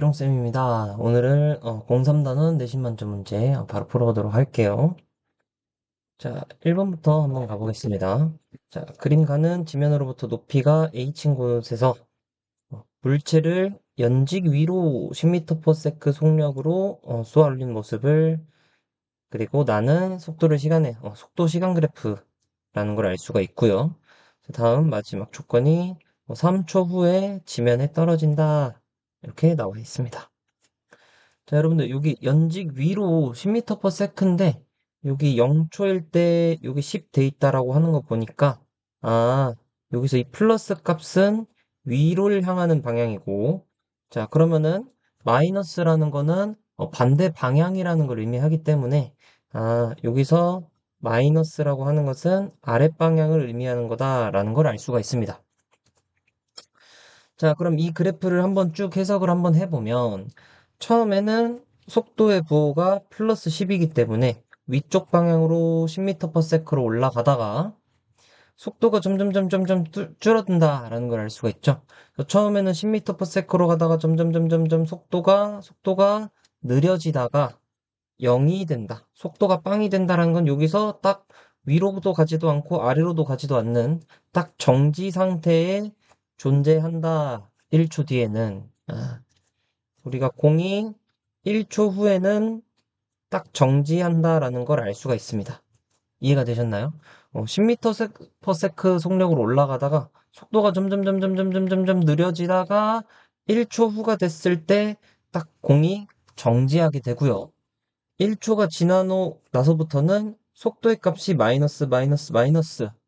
롱쌤입니다. 오늘은 03단원 내신 만점 문제 바로 풀어보도록 할게요. 자, 1번부터 한번 가보겠습니다. 자, 그림 가는 지면으로부터 높이가 H인 곳에서 물체를 연직 위로 10m/s 속력으로 쏘아 올리는 모습을, 그리고 나는 속도를 시간에 속도 시간 그래프라는 걸 알 수가 있고요. 자, 다음 마지막 조건이 3초 후에 지면에 떨어진다, 이렇게 나와 있습니다. 자, 여러분들, 여기 연직 위로 10m/s인데, 여기 0초일 때 여기 10 돼 있다라고 하는 거 보니까, 아, 여기서 이 플러스 값은 위로를 향하는 방향이고, 자, 그러면은 마이너스라는 거는 반대 방향이라는 걸 의미하기 때문에, 여기서 마이너스라고 하는 것은 아랫방향을 의미하는 거다라는 걸 알 수가 있습니다. 자, 그럼 이 그래프를 한번 쭉 해석을 한번 해보면, 처음에는 속도의 부호가 플러스 10이기 때문에 위쪽 방향으로 10m/s로 올라가다가 속도가 점점 줄어든다라는 걸 알 수가 있죠. 그래서 처음에는 10m/s로 가다가 점점 속도가 느려지다가 0이 된다. 속도가 빵이 된다라는 건 여기서 딱 위로도 가지도 않고 아래로도 가지도 않는 딱 정지 상태에 존재한다. 1초 뒤에는. 우리가 공이 1초 후에는 딱 정지한다라는 걸 알 수가 있습니다. 이해가 되셨나요? 10m/s 속력으로 올라가다가 속도가 점점 느려지다가 1초 후가 됐을 때 딱 공이 정지하게 되고요. 1초가 지난 후 나서부터는 속도의 값이 마이너스,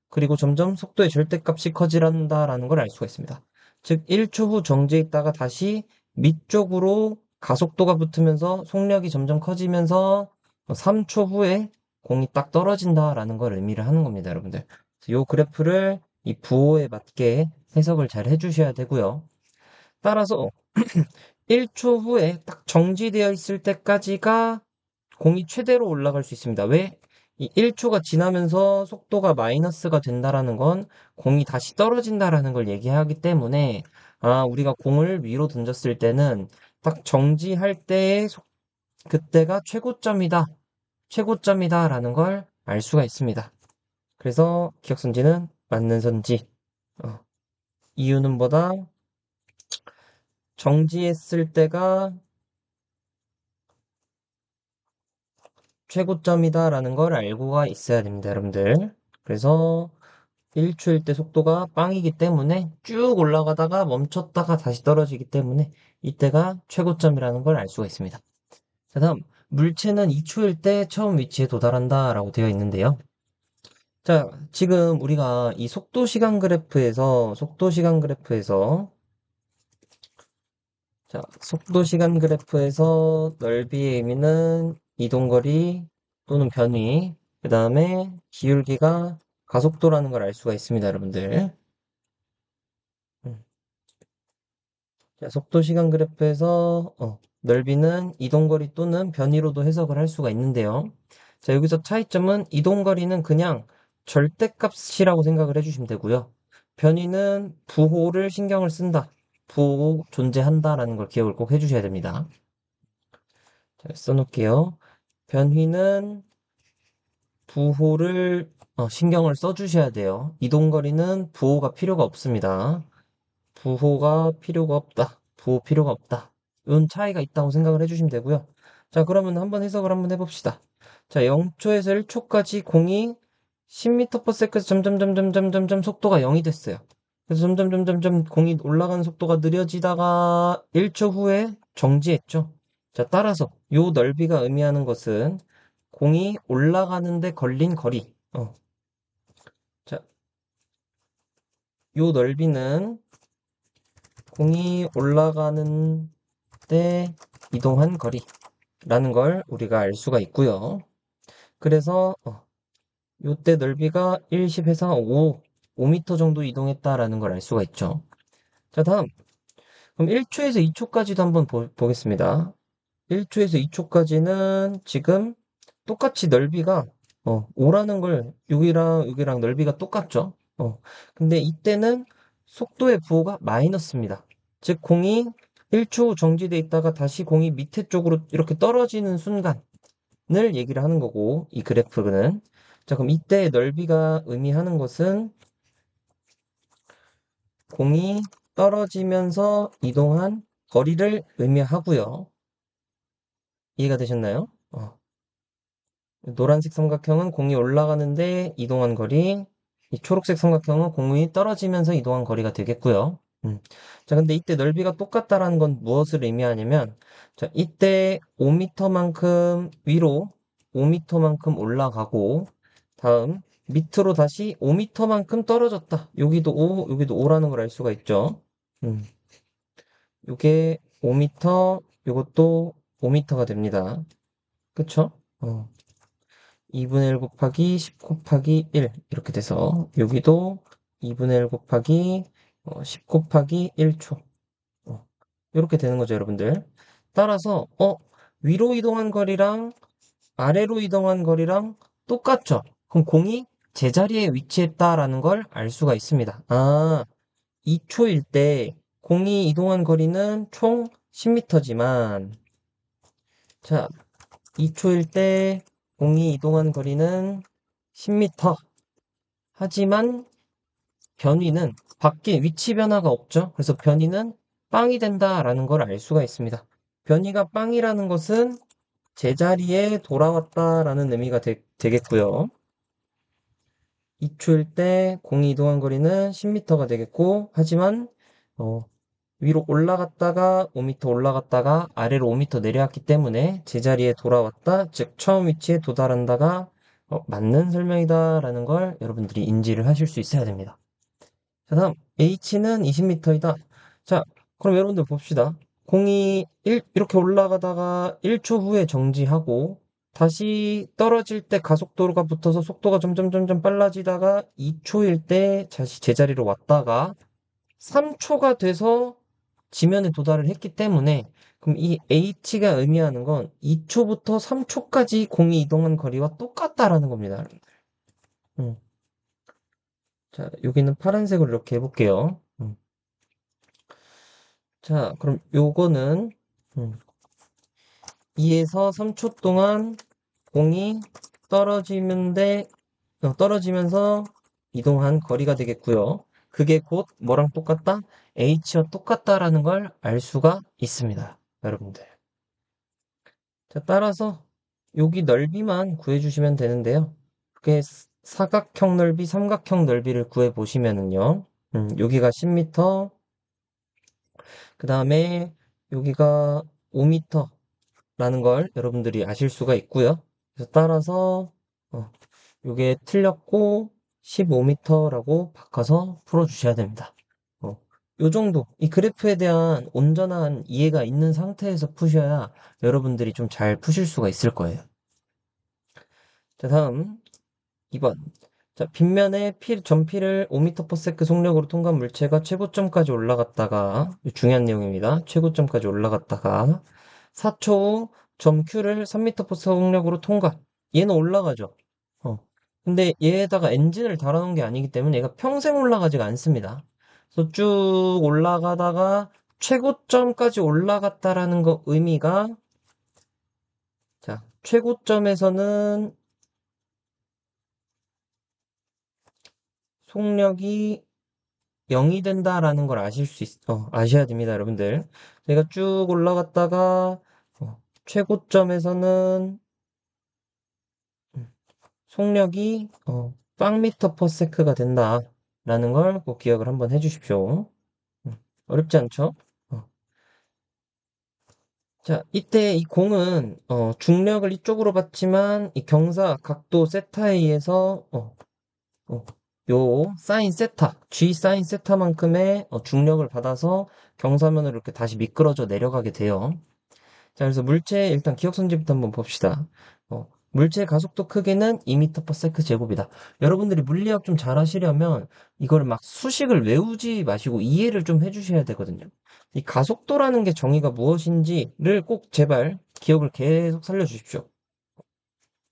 그리고 점점 속도의 절대값이 커진다라는 걸 알 수가 있습니다. 즉 1초 후 정지해 있다가 다시 밑쪽으로 가속도가 붙으면서 속력이 점점 커지면서 3초 후에 공이 딱 떨어진다라는 걸 의미를 하는 겁니다, 여러분들. 이 그래프를 이 부호에 맞게 해석을 잘 해주셔야 되고요. 따라서 1초 후에 딱 정지되어 있을 때까지가 공이 최대로 올라갈 수 있습니다. 왜? 이 1초가 지나면서 속도가 마이너스가 된다라는 건 공이 다시 떨어진다라는 걸 얘기하기 때문에, 우리가 공을 위로 던졌을 때는 딱 정지할 때의 그때가 최고점이다라는 걸 알 수가 있습니다. 그래서 기억선지는 맞는 선지. 어, 이유는 보다 정지했을 때가 최고점이다라는 걸 알고가 있어야 됩니다, 여러분들. 그래서 1초일 때 속도가 빵이기 때문에 쭉 올라가다가 멈췄다가 다시 떨어지기 때문에 이때가 최고점이라는 걸 알 수가 있습니다. 자, 다음 물체는 2초일 때 처음 위치에 도달한다라고 되어 있는데요. 자, 지금 우리가 이 속도 시간 그래프에서 넓이의 의미는 이동거리 또는 변위, 그 다음에 기울기가 가속도라는 걸 알 수가 있습니다, 여러분들. 음. 자, 속도 시간 그래프에서 넓이는 이동거리 또는 변위로도 해석을 할 수가 있는데요. 자, 여기서 차이점은 이동거리는 그냥 절대값이라고 생각을 해주시면 되고요. 변위는 부호를 신경을 쓴다. 부호 존재한다라는 걸 기억을 꼭 해주셔야 됩니다. 자, 써놓을게요. 변위는 부호를 신경을 써주셔야 돼요. 이동거리는 부호가 필요가 없습니다. 부호가 필요가 없다. 부호 필요가 없다. 이런 차이가 있다고 생각을 해주시면 되고요. 자, 그러면 한번 해석을 한번 해봅시다. 자, 0초에서 1초까지 공이 10m/s에서 점점 속도가 0이 됐어요. 그래서 점점 공이 올라가는 속도가 느려지다가 1초 후에 정지했죠. 자, 따라서 요 넓이가 의미하는 것은 공이 올라가는데 걸린 거리. 자, 요 넓이는 공이 올라가는 때 이동한 거리라는 걸 우리가 알 수가 있고요. 그래서 요때 넓이가 1, 10해서 5m 정도 이동했다라는 걸 알 수가 있죠. 자, 다음. 그럼 1초에서 2초까지도 한번 보겠습니다. 1초에서 2초까지는 지금 똑같이 넓이가 5라는 걸 여기랑 넓이가 똑같죠. 근데 이때는 속도의 부호가 마이너스입니다. 즉 공이 1초 정지돼 있다가 다시 공이 밑에 쪽으로 이렇게 떨어지는 순간을 얘기를 하는 거고, 이 그래프는. 자, 그럼 이때의 넓이가 의미하는 것은 공이 떨어지면서 이동한 거리를 의미하고요. 이해가 되셨나요? 노란색 삼각형은 공이 올라가는데 이동한 거리, 이 초록색 삼각형은 공이 떨어지면서 이동한 거리가 되겠고요. 자, 근데 이때 넓이가 똑같다라는 건 무엇을 의미하냐면, 자, 이때 5m만큼 위로 5m만큼 올라가고, 다음 밑으로 다시 5m만큼 떨어졌다. 여기도 5, 여기도 5라는 걸 알 수가 있죠. 음, 요게 5m, 요것도 5m가 됩니다. 그쵸? 2분의 1 곱하기 10 곱하기 1 이렇게 돼서 여기도 2분의 1 곱하기 10 곱하기 1초 이렇게 되는 거죠, 여러분들. 따라서 위로 이동한 거리랑 아래로 이동한 거리랑 똑같죠? 그럼 공이 제자리에 위치했다라는 걸 알 수가 있습니다. 2초일 때 공이 이동한 거리는 총 10m지만 자, 2초일 때 공이 이동한 거리는 10m. 하지만 변위는 밖에 위치 변화가 없죠. 그래서 변위는 빵이 된다라는 걸 알 수가 있습니다. 변위가 빵이라는 것은 제자리에 돌아왔다라는 의미가 되겠고요. 2초일 때 공이 이동한 거리는 10m가 되겠고, 하지만 위로 올라갔다가 5m 올라갔다가 아래로 5m 내려왔기 때문에 제자리에 돌아왔다, 즉 처음 위치에 도달한다가 맞는 설명이다라는 걸 여러분들이 인지를 하실 수 있어야 됩니다. 자, 다음 H는 20m이다. 자, 그럼 여러분들 봅시다. 공이 이렇게 올라가다가 1초 후에 정지하고 다시 떨어질 때 가속도로가 붙어서 속도가 점점 빨라지다가 2초일 때 다시 제자리로 왔다가 3초가 돼서 지면에 도달을 했기 때문에 그럼 이 H가 의미하는 건 2초부터 3초까지 공이 이동한 거리와 똑같다라는 겁니다. 음. 자, 여기는 파란색으로 이렇게 해볼게요. 자, 그럼 요거는 2에서 3초 동안 공이 떨어지면서 이동한 거리가 되겠고요. 그게 곧 뭐랑 똑같다? H와 똑같다라는 걸 알 수가 있습니다. 여러분들. 자, 따라서 여기 넓이만 구해주시면 되는데요. 그게 사각형 넓이, 삼각형 넓이를 구해보시면은요. 여기가 10m, 그 다음에 여기가 5m라는 걸 여러분들이 아실 수가 있고요. 그래서 따라서 이게 틀렸고 15m라고 바꿔서 풀어주셔야 됩니다. 요 정도 이 그래프에 대한 온전한 이해가 있는 상태에서 푸셔야 여러분들이 좀 잘 푸실 수가 있을 거예요. 자, 다음 2번. 자, 빗면에 전피를 5m/s 속력으로 통과한 물체가 최고점까지 올라갔다가, 중요한 내용입니다. 최고점까지 올라갔다가, 4초 후 점 Q를 3m/s 속력으로 통과. 얘는 올라가죠. 근데 얘에다가 엔진을 달아놓은 게 아니기 때문에 얘가 평생 올라가지가 않습니다. 그래서 쭉 올라가다가 최고점까지 올라갔다라는 거 의미가, 자, 최고점에서는 속력이 0이 된다라는 걸 아셔야 됩니다, 여러분들. 제가 쭉 올라갔다가, 최고점에서는, 속력이, 빵미터 퍼 세크가 된다라는 걸 꼭 기억을 한번 해주십시오. 어렵지 않죠? 자, 이때 이 공은, 중력을 이쪽으로 받지만, 이 경사, 각도, 세타에 의해서, 어, 요 사인 세타, G 사인 세타만큼의 중력을 받아서 경사면으로 이렇게 다시 미끄러져 내려가게 돼요. 자, 그래서 물체의 일단 기억선지부터 한번 봅시다. 물체의 가속도 크기는 2m/s 제곱이다. 여러분들이 물리학 좀 잘하시려면 이걸 막 수식을 외우지 마시고 이해를 좀 해주셔야 되거든요. 이 가속도라는 게 정의가 무엇인지를 꼭 제발 기억을 계속 살려주십시오.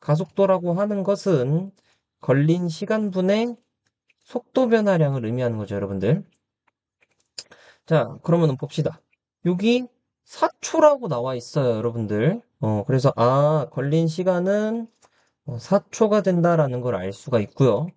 가속도라고 하는 것은 걸린 시간분의 속도 변화량을 의미하는 거죠, 여러분들. 자, 그러면 봅시다. 여기 4초라고 나와 있어요, 여러분들. 그래서, 걸린 시간은 4초가 된다라는 걸 알 수가 있고요.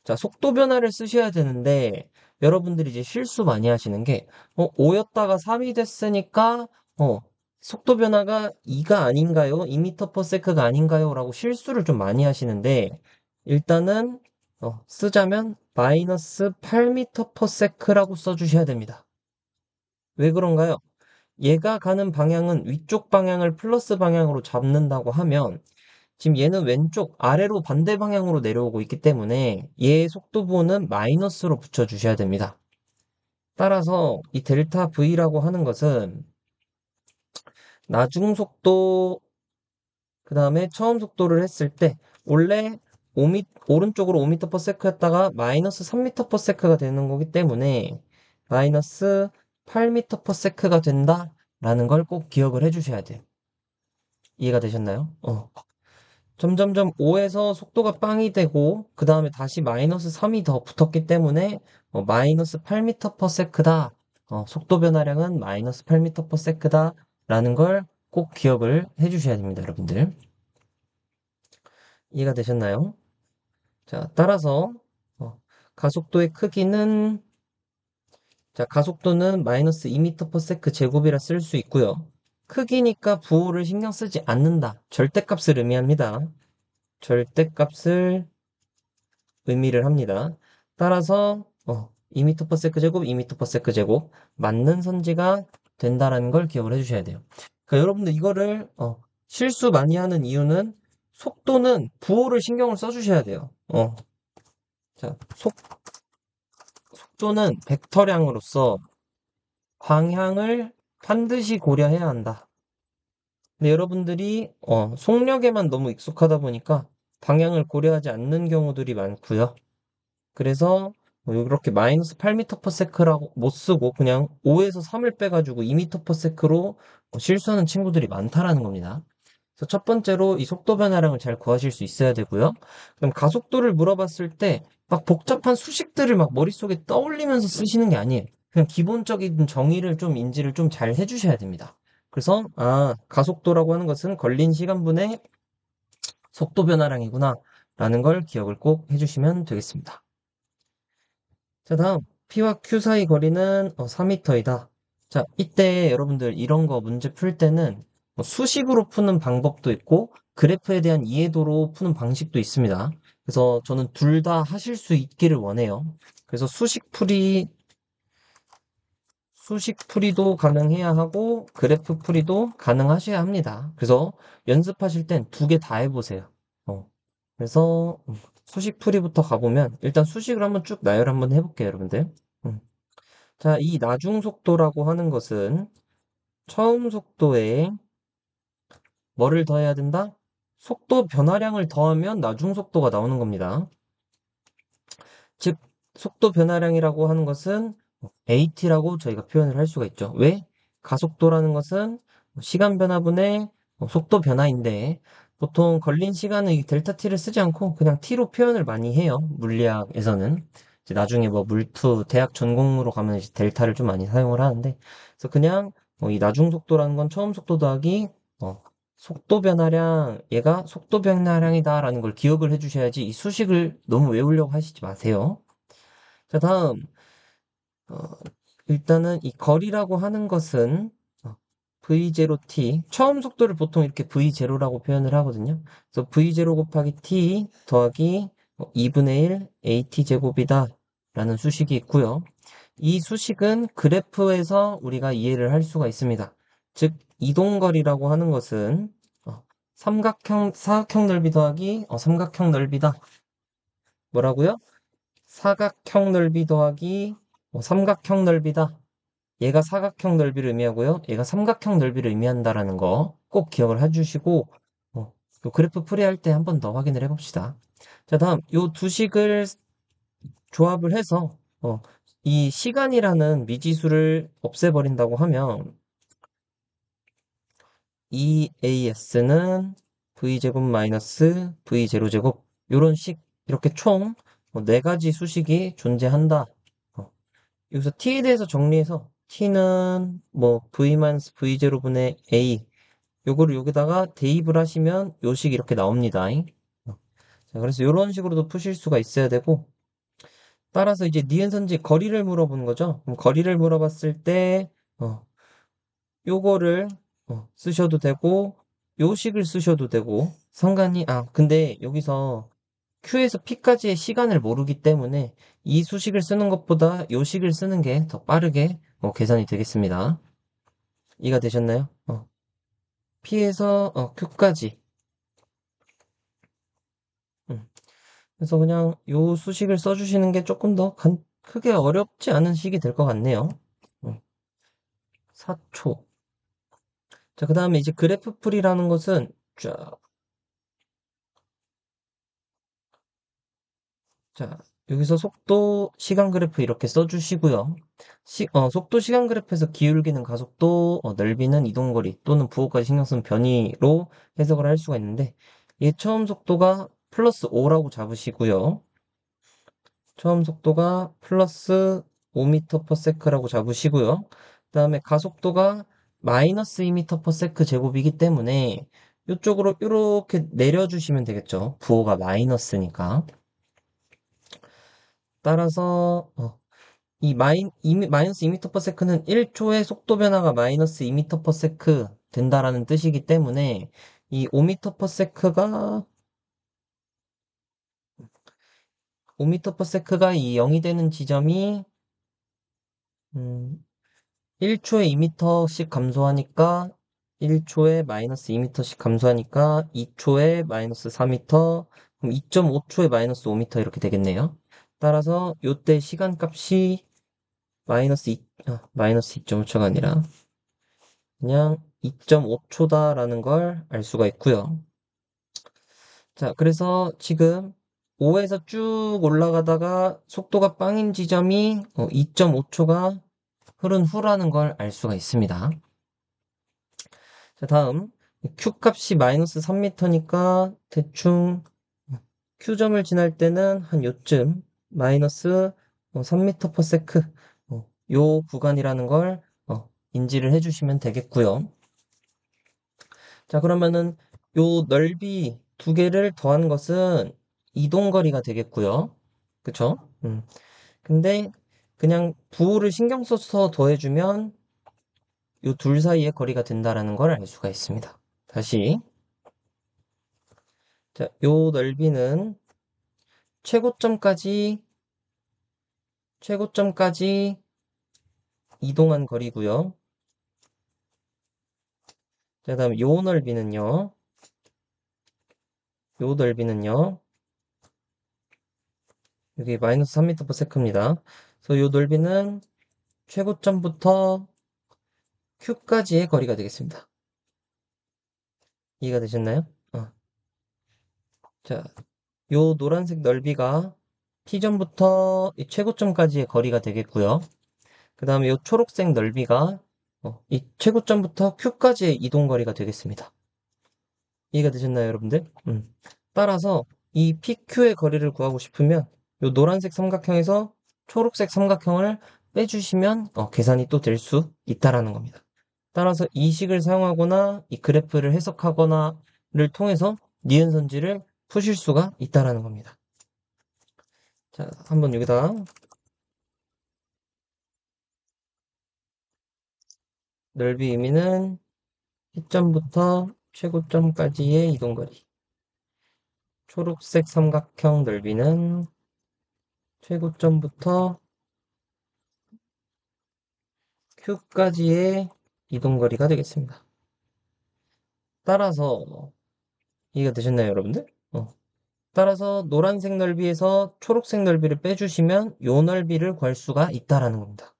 자, 속도 변화를 쓰셔야 되는데, 여러분들이 이제 실수 많이 하시는 게, 5였다가 3이 됐으니까, 어, 속도 변화가 2가 아닌가요? 2m/s가 아닌가요? 라고 실수를 좀 많이 하시는데, 일단은, 쓰자면, 마이너스 8m/s라고 써주셔야 됩니다. 왜 그런가요? 얘가 가는 방향은 위쪽 방향을 플러스 방향으로 잡는다고 하면, 지금 얘는 왼쪽 아래로 반대 방향으로 내려오고 있기 때문에 얘의 속도부호는 마이너스로 붙여주셔야 됩니다. 따라서 이 델타 V라고 하는 것은 나중 속도, 그 다음에 처음 속도를 했을 때 원래 오른쪽으로 5m/s였다가 마이너스 3m/s가 되는 거기 때문에 마이너스 8m/s가 된다라는 걸 꼭 기억을 해주셔야 돼요. 이해가 되셨나요? 점점점 5에서 속도가 빵이 되고 그 다음에 다시 마이너스 3이 더 붙었기 때문에 마이너스 8m/s다. 속도 변화량은 마이너스 8m/s다. 라는 걸 꼭 기억을 해주셔야 됩니다, 여러분들. 이해가 되셨나요? 자, 따라서 어, 가속도의 크기는 자, 가속도는 마이너스 2m/s 제곱이라 쓸 수 있고요. 크기니까 부호를 신경 쓰지 않는다. 절대값을 의미합니다. 절대값을 의미를 합니다. 따라서 2m/s 제곱, 2m/s 제곱 맞는 선지가 된다라는 걸 기억을 해주셔야 돼요. 그러니까 여러분들 이거를 실수 많이 하는 이유는 속도는 부호를 신경을 써주셔야 돼요. 자, 속도는 벡터량으로서 방향을 반드시 고려해야 한다. 근데 여러분들이 속력에만 너무 익숙하다 보니까 방향을 고려하지 않는 경우들이 많고요. 그래서 이렇게 마이너스 8m/s라고 못 쓰고 그냥 5에서 3을 빼가지고 2m/s로 실수하는 친구들이 많다라는 겁니다. 그래서 첫 번째로 이 속도 변화량을 잘 구하실 수 있어야 되고요. 그럼 가속도를 물어봤을 때 막 복잡한 수식들을 막 머릿속에 떠올리면서 쓰시는 게 아니에요. 그냥 기본적인 정의를 좀 인지를 좀 잘 해주셔야 됩니다. 그래서 가속도라고 하는 것은 걸린 시간분의 속도 변화량이구나 라는 걸 기억을 꼭 해주시면 되겠습니다. 자, 다음 P와 Q 사이 거리는 4m이다. 자, 이때 여러분들 이런 거 문제 풀 때는 뭐 수식으로 푸는 방법도 있고 그래프에 대한 이해도로 푸는 방식도 있습니다. 그래서 저는 둘 다 하실 수 있기를 원해요. 그래서 수식 풀이도 가능해야 하고 그래프 풀이도 가능하셔야 합니다. 그래서 연습하실 땐 두 개 다 해보세요. 그래서 수식 풀이부터 가보면 일단 수식을 한번 쭉 나열 한번 해볼게요, 여러분들. 음. 자, 이 나중 속도라고 하는 것은 처음 속도에 뭐를 더해야 된다? 속도 변화량을 더하면 나중 속도가 나오는 겁니다. 즉, 속도 변화량이라고 하는 것은 AT라고 저희가 표현을 할 수가 있죠. 왜? 가속도라는 것은 시간 변화분의 속도 변화인데 보통 걸린 시간은 이 델타 T를 쓰지 않고 그냥 T로 표현을 많이 해요. 물리학에서는. 이제 나중에 뭐 물투, 대학 전공으로 가면 이제 델타를 좀 많이 사용을 하는데 그래서 그냥 이 나중 속도라는 건 처음 속도 더하기 속도 변화량, 얘가 속도 변화량이다라는 걸 기억을 해주셔야지 이 수식을 너무 외우려고 하시지 마세요. 자, 다음, 어, 일단은 이 거리라고 하는 것은 V0t, 처음 속도를 보통 이렇게 V0라고 표현을 하거든요. 그래서 V0 곱하기 t 더하기 2분의 1 AT 제곱이다 라는 수식이 있고요. 이 수식은 그래프에서 우리가 이해를 할 수가 있습니다. 즉, 이동거리라고 하는 것은 사각형 넓이 더하기 삼각형 넓이다. 뭐라고요? 사각형 넓이 더하기 삼각형 넓이다. 얘가 사각형 넓이를 의미하고요. 얘가 삼각형 넓이를 의미한다라는 거 꼭 기억을 해주시고 요 그래프 풀이할 때 한 번 더 확인을 해봅시다. 자, 다음 요 두 식을 조합을 해서 이 시간이라는 미지수를 없애버린다고 하면 EAS는 V제곱 마이너스 V0제곱 요런 식 이렇게 총 네 가지 수식이 존재한다. 여기서 t에 대해서 정리해서 t는 뭐 v-v0분의 a 요거를 여기다가 대입을 하시면 요식 이렇게 나옵니다. 자, 그래서 이런 식으로도 푸실 수가 있어야 되고 따라서 이제 니은선지 거리를 물어보는 거죠. 그럼 거리를 물어봤을 때 어, 요거를 쓰셔도 되고 요식을 쓰셔도 되고 상관이 근데 여기서 Q에서 P까지의 시간을 모르기 때문에 이 수식을 쓰는 것보다 요식을 쓰는 게 더 빠르게 계산이 되겠습니다. 이해가 되셨나요? P에서 Q까지 음. 그래서 그냥 요 수식을 써주시는 게 조금 더 크게 어렵지 않은 식이 될 것 같네요. 4초. 자, 그 다음에 이제 그래프 풀이라는 것은 쫙 자, 여기서 속도, 시간 그래프 이렇게 써주시고요. 속도, 시간 그래프에서 기울기는 가속도, 넓이는 이동거리 또는 부호까지 신경 쓴 변이로 해석을 할 수가 있는데, 이 처음 속도가 플러스 5라고 잡으시고요. 처음 속도가 플러스 5m/s라고 잡으시고요. 그 다음에 가속도가 마이너스 2m/s 제곱이기 때문에 이쪽으로 이렇게 내려주시면 되겠죠. 부호가 마이너스니까. 따라서 마이너스 2m/s는 1초의 속도 변화가 마이너스 2m/s 된다라는 뜻이기 때문에 이 5m/s가 이 0이 되는 지점이 1초에 2m씩 감소하니까 1초에 마이너스 2m씩 감소하니까 2초에 마이너스 4m, 그럼 2.5초에 마이너스 5m 이렇게 되겠네요. 따라서 요때 시간값이 마이너스 2.5초가 아니라 그냥 2.5초다라는 걸 알 수가 있고요. 자, 그래서 지금 5에서 쭉 올라가다가 속도가 빵인 지점이 2.5초가 흐른 후라는 걸 알 수가 있습니다. 자, 다음 Q 값이 마이너스 3m니까 대충 Q점을 지날 때는 한 요쯤 마이너스 3m/s 요 구간이라는 걸 인지를 해주시면 되겠고요. 자, 그러면은 요 넓이 두 개를 더한 것은 이동거리가 되겠고요. 그쵸? 근데 그냥 부호를 신경 써서 더해주면 요 둘 사이의 거리가 된다라는 걸 알 수가 있습니다. 다시. 자, 요 넓이는 최고점까지, 최고점까지 이동한 거리고요. 자, 다음 요 넓이는요. 요 넓이는요. 여기 마이너스 3m/s입니다. 그래서 요 넓이는 최고점부터 Q까지의 거리가 되겠습니다. 이해가 되셨나요? 자, 요 노란색 넓이가 T점부터 이 최고점까지의 거리가 되겠고요. 그 다음에 요 초록색 넓이가 이 최고점부터 Q까지의 이동거리가 되겠습니다. 이해가 되셨나요, 여러분들? 따라서 이 PQ의 거리를 구하고 싶으면 요 노란색 삼각형에서 초록색 삼각형을 빼주시면 계산이 또 될 수 있다라는 겁니다. 따라서 이 식을 사용하거나 이 그래프를 해석하거나를 통해서 니은선지를 푸실 수가 있다라는 겁니다. 자, 한번 여기다 넓이 의미는 시점부터 최고점까지의 이동거리. 초록색 삼각형 넓이는 최고점부터 Q까지의 이동거리가 되겠습니다. 따라서 이해가 되셨나요, 여러분들? 따라서 노란색 넓이에서 초록색 넓이를 빼주시면 요 넓이를 구할 수가 있다라는 겁니다.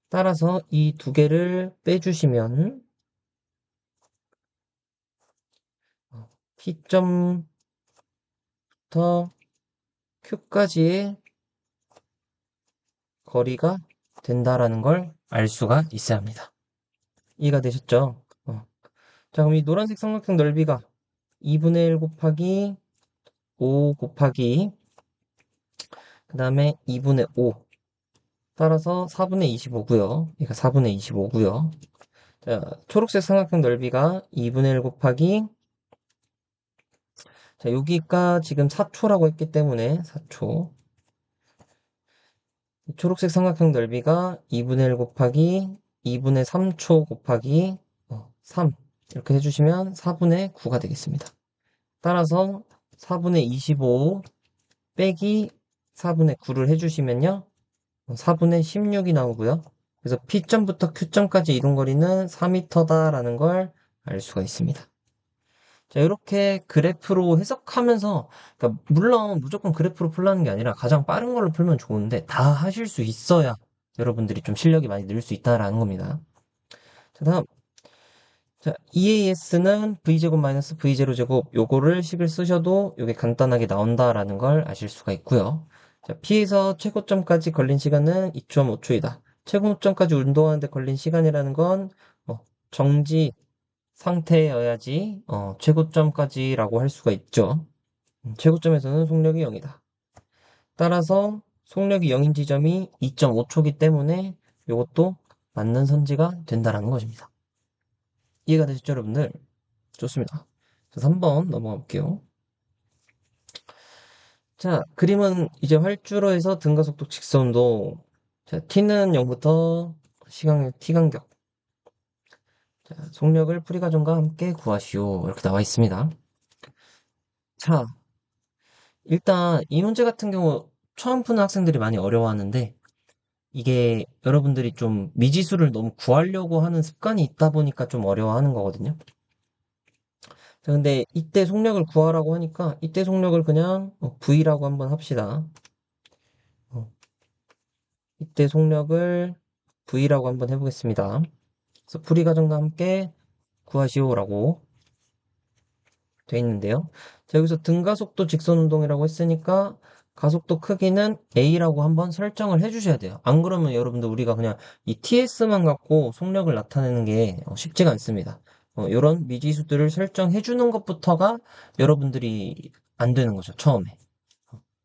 따라서 이 두 개를 빼주시면 P점부터 Q까지의 거리가 된다라는 걸 알 수가 있어야 합니다. 이해가 되셨죠? 자, 그럼 이 노란색 삼각형 넓이가 2분의 1 곱하기 5 곱하기 그 다음에 2분의 5 따라서 4분의 25고요. 얘가 4분의 25고요. 자, 초록색 삼각형 넓이가 2분의 1 곱하기, 자, 여기가 지금 4초라고 했기 때문에 4초. 초록색 삼각형 넓이가 2분의 1 곱하기 2분의 3초 곱하기 3 이렇게 해주시면 4분의 9가 되겠습니다. 따라서 4분의 25 빼기 4분의 9를 해주시면요. 4분의 16이 나오고요. 그래서 P점부터 Q점까지 이동 거리는 4m다라는 걸 알 수가 있습니다. 자, 이렇게 그래프로 해석하면서, 그러니까 물론 무조건 그래프로 풀라는 게 아니라 가장 빠른 걸로 풀면 좋은데 다 하실 수 있어야 여러분들이 좀 실력이 많이 늘 수 있다라는 겁니다. 자, 다음. 자, EAS는 V제곱 마이너스 V0 제곱 요거를 식을 쓰셔도 요게 간단하게 나온다라는 걸 아실 수가 있고요. 자, P에서 최고점까지 걸린 시간은 2.5초이다. 최고점까지 운동하는데 걸린 시간이라는 건 정지 상태여야지 최고점까지라고 할 수가 있죠. 최고점에서는 속력이 0이다. 따라서 속력이 0인 지점이 2.5초기 때문에 이것도 맞는 선지가 된다라는 것입니다. 이해가 되셨죠, 여러분들? 좋습니다. 자, 3번 넘어가 볼게요. 자, 그림은 이제 활주로 해서 등가 속도 직선운동. 자, t는 0부터 시간의 t 간격. 자, 속력을 프리과정과 함께 구하시오. 이렇게 나와 있습니다. 자, 일단 이 문제 같은 경우 처음 푸는 학생들이 많이 어려워하는데 이게 여러분들이 좀 미지수를 너무 구하려고 하는 습관이 있다 보니까 좀 어려워하는 거거든요. 자, 근데 이때 속력을 구하라고 하니까 이때 속력을 그냥 V라고 한번 합시다. 어, 이때 속력을 V라고 한번 해보겠습니다. 그래서 풀이 과정과 함께 구하시오라고 돼 있는데요. 자, 여기서 등가속도 직선운동이라고 했으니까 가속도 크기는 A라고 한번 설정을 해주셔야 돼요. 안 그러면 여러분들 우리가 그냥 이 TS만 갖고 속력을 나타내는 게 쉽지가 않습니다. 이런 미지수들을 설정해 주는 것부터가 여러분들이 안 되는 거죠, 처음에.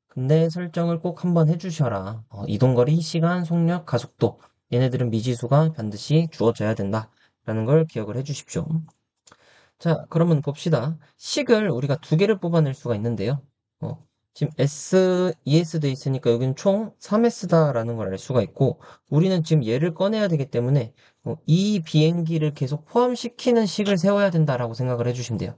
근데 설정을 꼭 한번 해주셔라. 이동거리, 시간, 속력, 가속도. 얘네들은 미지수가 반드시 주어져야 된다. 라는 걸 기억을 해주십시오. 자, 그러면 봅시다. 식을 우리가 두 개를 뽑아낼 수가 있는데요. 지금 S, ES 돼 있으니까 여기는 총 3S다라는 걸 알 수가 있고, 우리는 지금 얘를 꺼내야 되기 때문에 이 비행기를 계속 포함시키는 식을 세워야 된다라고 생각을 해주시면 돼요.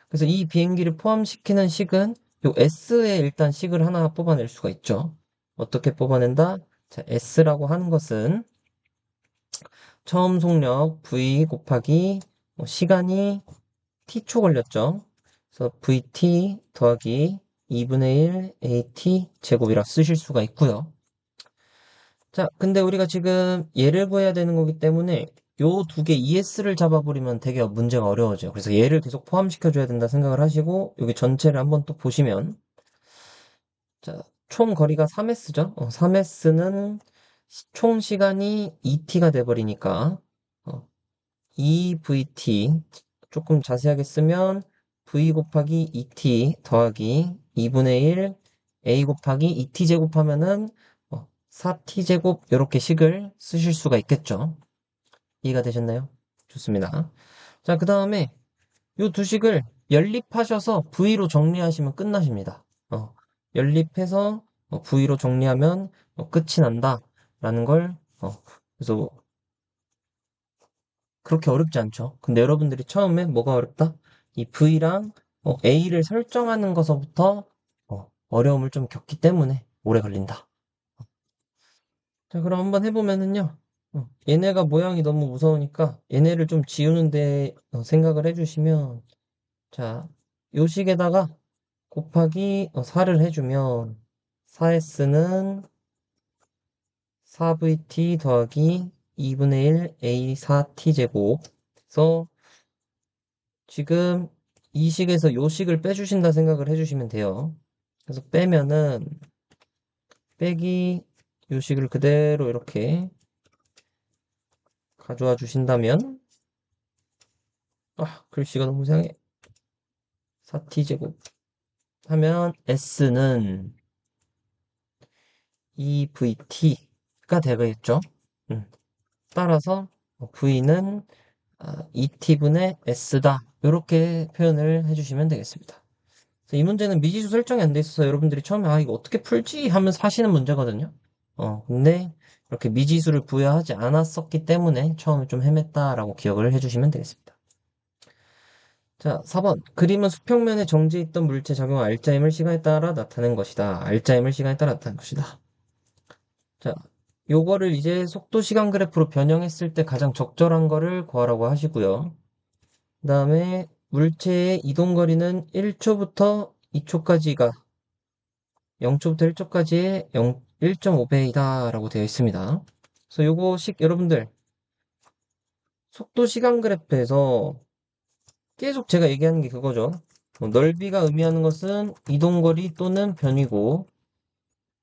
그래서 이 비행기를 포함시키는 식은 요 S에 일단 식을 하나 뽑아낼 수가 있죠. 어떻게 뽑아낸다? 자, S라고 하는 것은 처음 속력 V 곱하기 시간이 t초 걸렸죠. 그래서 vt 더하기 2분의 1 at 제곱이라 쓰실 수가 있고요. 자, 근데 우리가 지금 얘를 구해야 되는 거기 때문에 요 두 개 ES를 잡아버리면 되게 문제가 어려워져요. 그래서 얘를 계속 포함시켜줘야 된다 생각을 하시고 여기 전체를 한번 또 보시면 자, 총 거리가 3S죠. 3S는 총 시간이 2t가 돼버리니까 2vt 조금 자세하게 쓰면 v 곱하기 2t 더하기 2분의 1 a 곱하기 2t 제곱하면은 4t 제곱 이렇게 식을 쓰실 수가 있겠죠. 이해가 되셨나요? 좋습니다. 자, 그 다음에 이 두 식을 연립하셔서 v로 정리하시면 끝나십니다. 연립해서 v로 정리하면 끝이 난다라는 걸 그래서 그렇게 어렵지 않죠. 근데 여러분들이 처음에 뭐가 어렵다? 이 V랑 A를 설정하는 것서부터 어려움을 좀 겪기 때문에 오래 걸린다. 자, 그럼 한번 해보면은요. 얘네가 모양이 너무 무서우니까 얘네를 좀 지우는데 생각을 해주시면 자, 요 식에다가 곱하기 4를 해주면 4S는 4VT 더하기 2분의 1 A4T 제곱 그래서 지금 이 식에서 요 식을 빼주신다 생각을 해주시면 돼요. 그래서 빼면은 빼기 요 식을 그대로 이렇게 가져와 주신다면 글씨가 너무 이상해. 4t제곱 하면 S는 2VT 되겠죠. 음, 따라서 V는 ET분의 S다. 이렇게 표현을 해주시면 되겠습니다. 그래서 이 문제는 미지수 설정이 안 돼 있어서 여러분들이 처음에 이거 어떻게 풀지 하면서 하시는 문제거든요. 근데 이렇게 미지수를 부여하지 않았었기 때문에 처음에 좀 헤맸다라고 기억을 해주시면 되겠습니다. 자, 4번. 그림은 수평면에 정지해 있던 물체 작용 알짜임을 시간에 따라 나타낸 것이다. 알짜임을 시간에 따라 나타낸 것이다. 자, 요거를 이제 속도 시간 그래프로 변형했을 때 가장 적절한 거를 구하라고 하시고요. 그 다음에 물체의 이동거리는 1초부터 2초까지가 0초부터 1초까지의 1.5배이다 라고 되어 있습니다. 그래서 요거식 여러분들 속도 시간 그래프에서 계속 제가 얘기하는 게 그거죠. 넓이가 의미하는 것은 이동거리 또는 변이고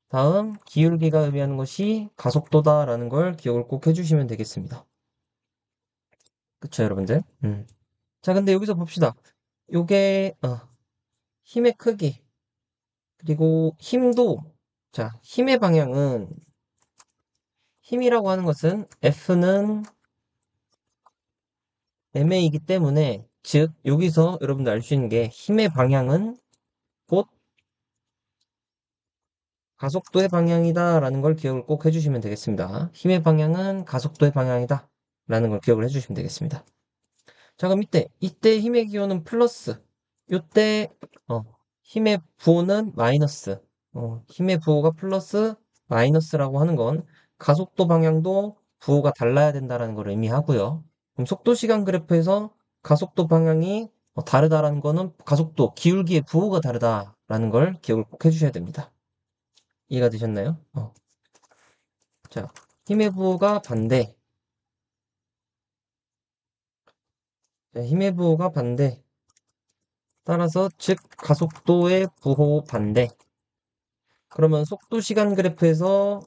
다음 기울기가 의미하는 것이 가속도다라는 걸 기억을 꼭 해주시면 되겠습니다. 그쵸 여러분들? 자 근데 여기서 봅시다. 요게 힘의 크기 그리고 힘도 자 힘의 방향은 힘이라고 하는 것은 F는 MA이기 때문에 즉 여기서 여러분들 알 수 있는 게 힘의 방향은 곧 가속도의 방향이다 라는 걸 기억을 꼭 해주시면 되겠습니다. 힘의 방향은 가속도의 방향이다 라는 걸 기억을 해주시면 되겠습니다. 자 그럼 이때 힘의 기호는 플러스 이때 힘의 부호는 마이너스 힘의 부호가 플러스 마이너스라고 하는 건 가속도 방향도 부호가 달라야 된다는 걸 의미하고요. 그럼 속도 시간 그래프에서 가속도 방향이 다르다라는 거는 가속도 기울기의 부호가 다르다라는 걸 기억을 꼭 해주셔야 됩니다. 이해가 되셨나요? 자, 힘의 부호가 반대. 자, 힘의 부호가 반대. 따라서 즉 가속도의 부호 반대. 그러면 속도 시간 그래프에서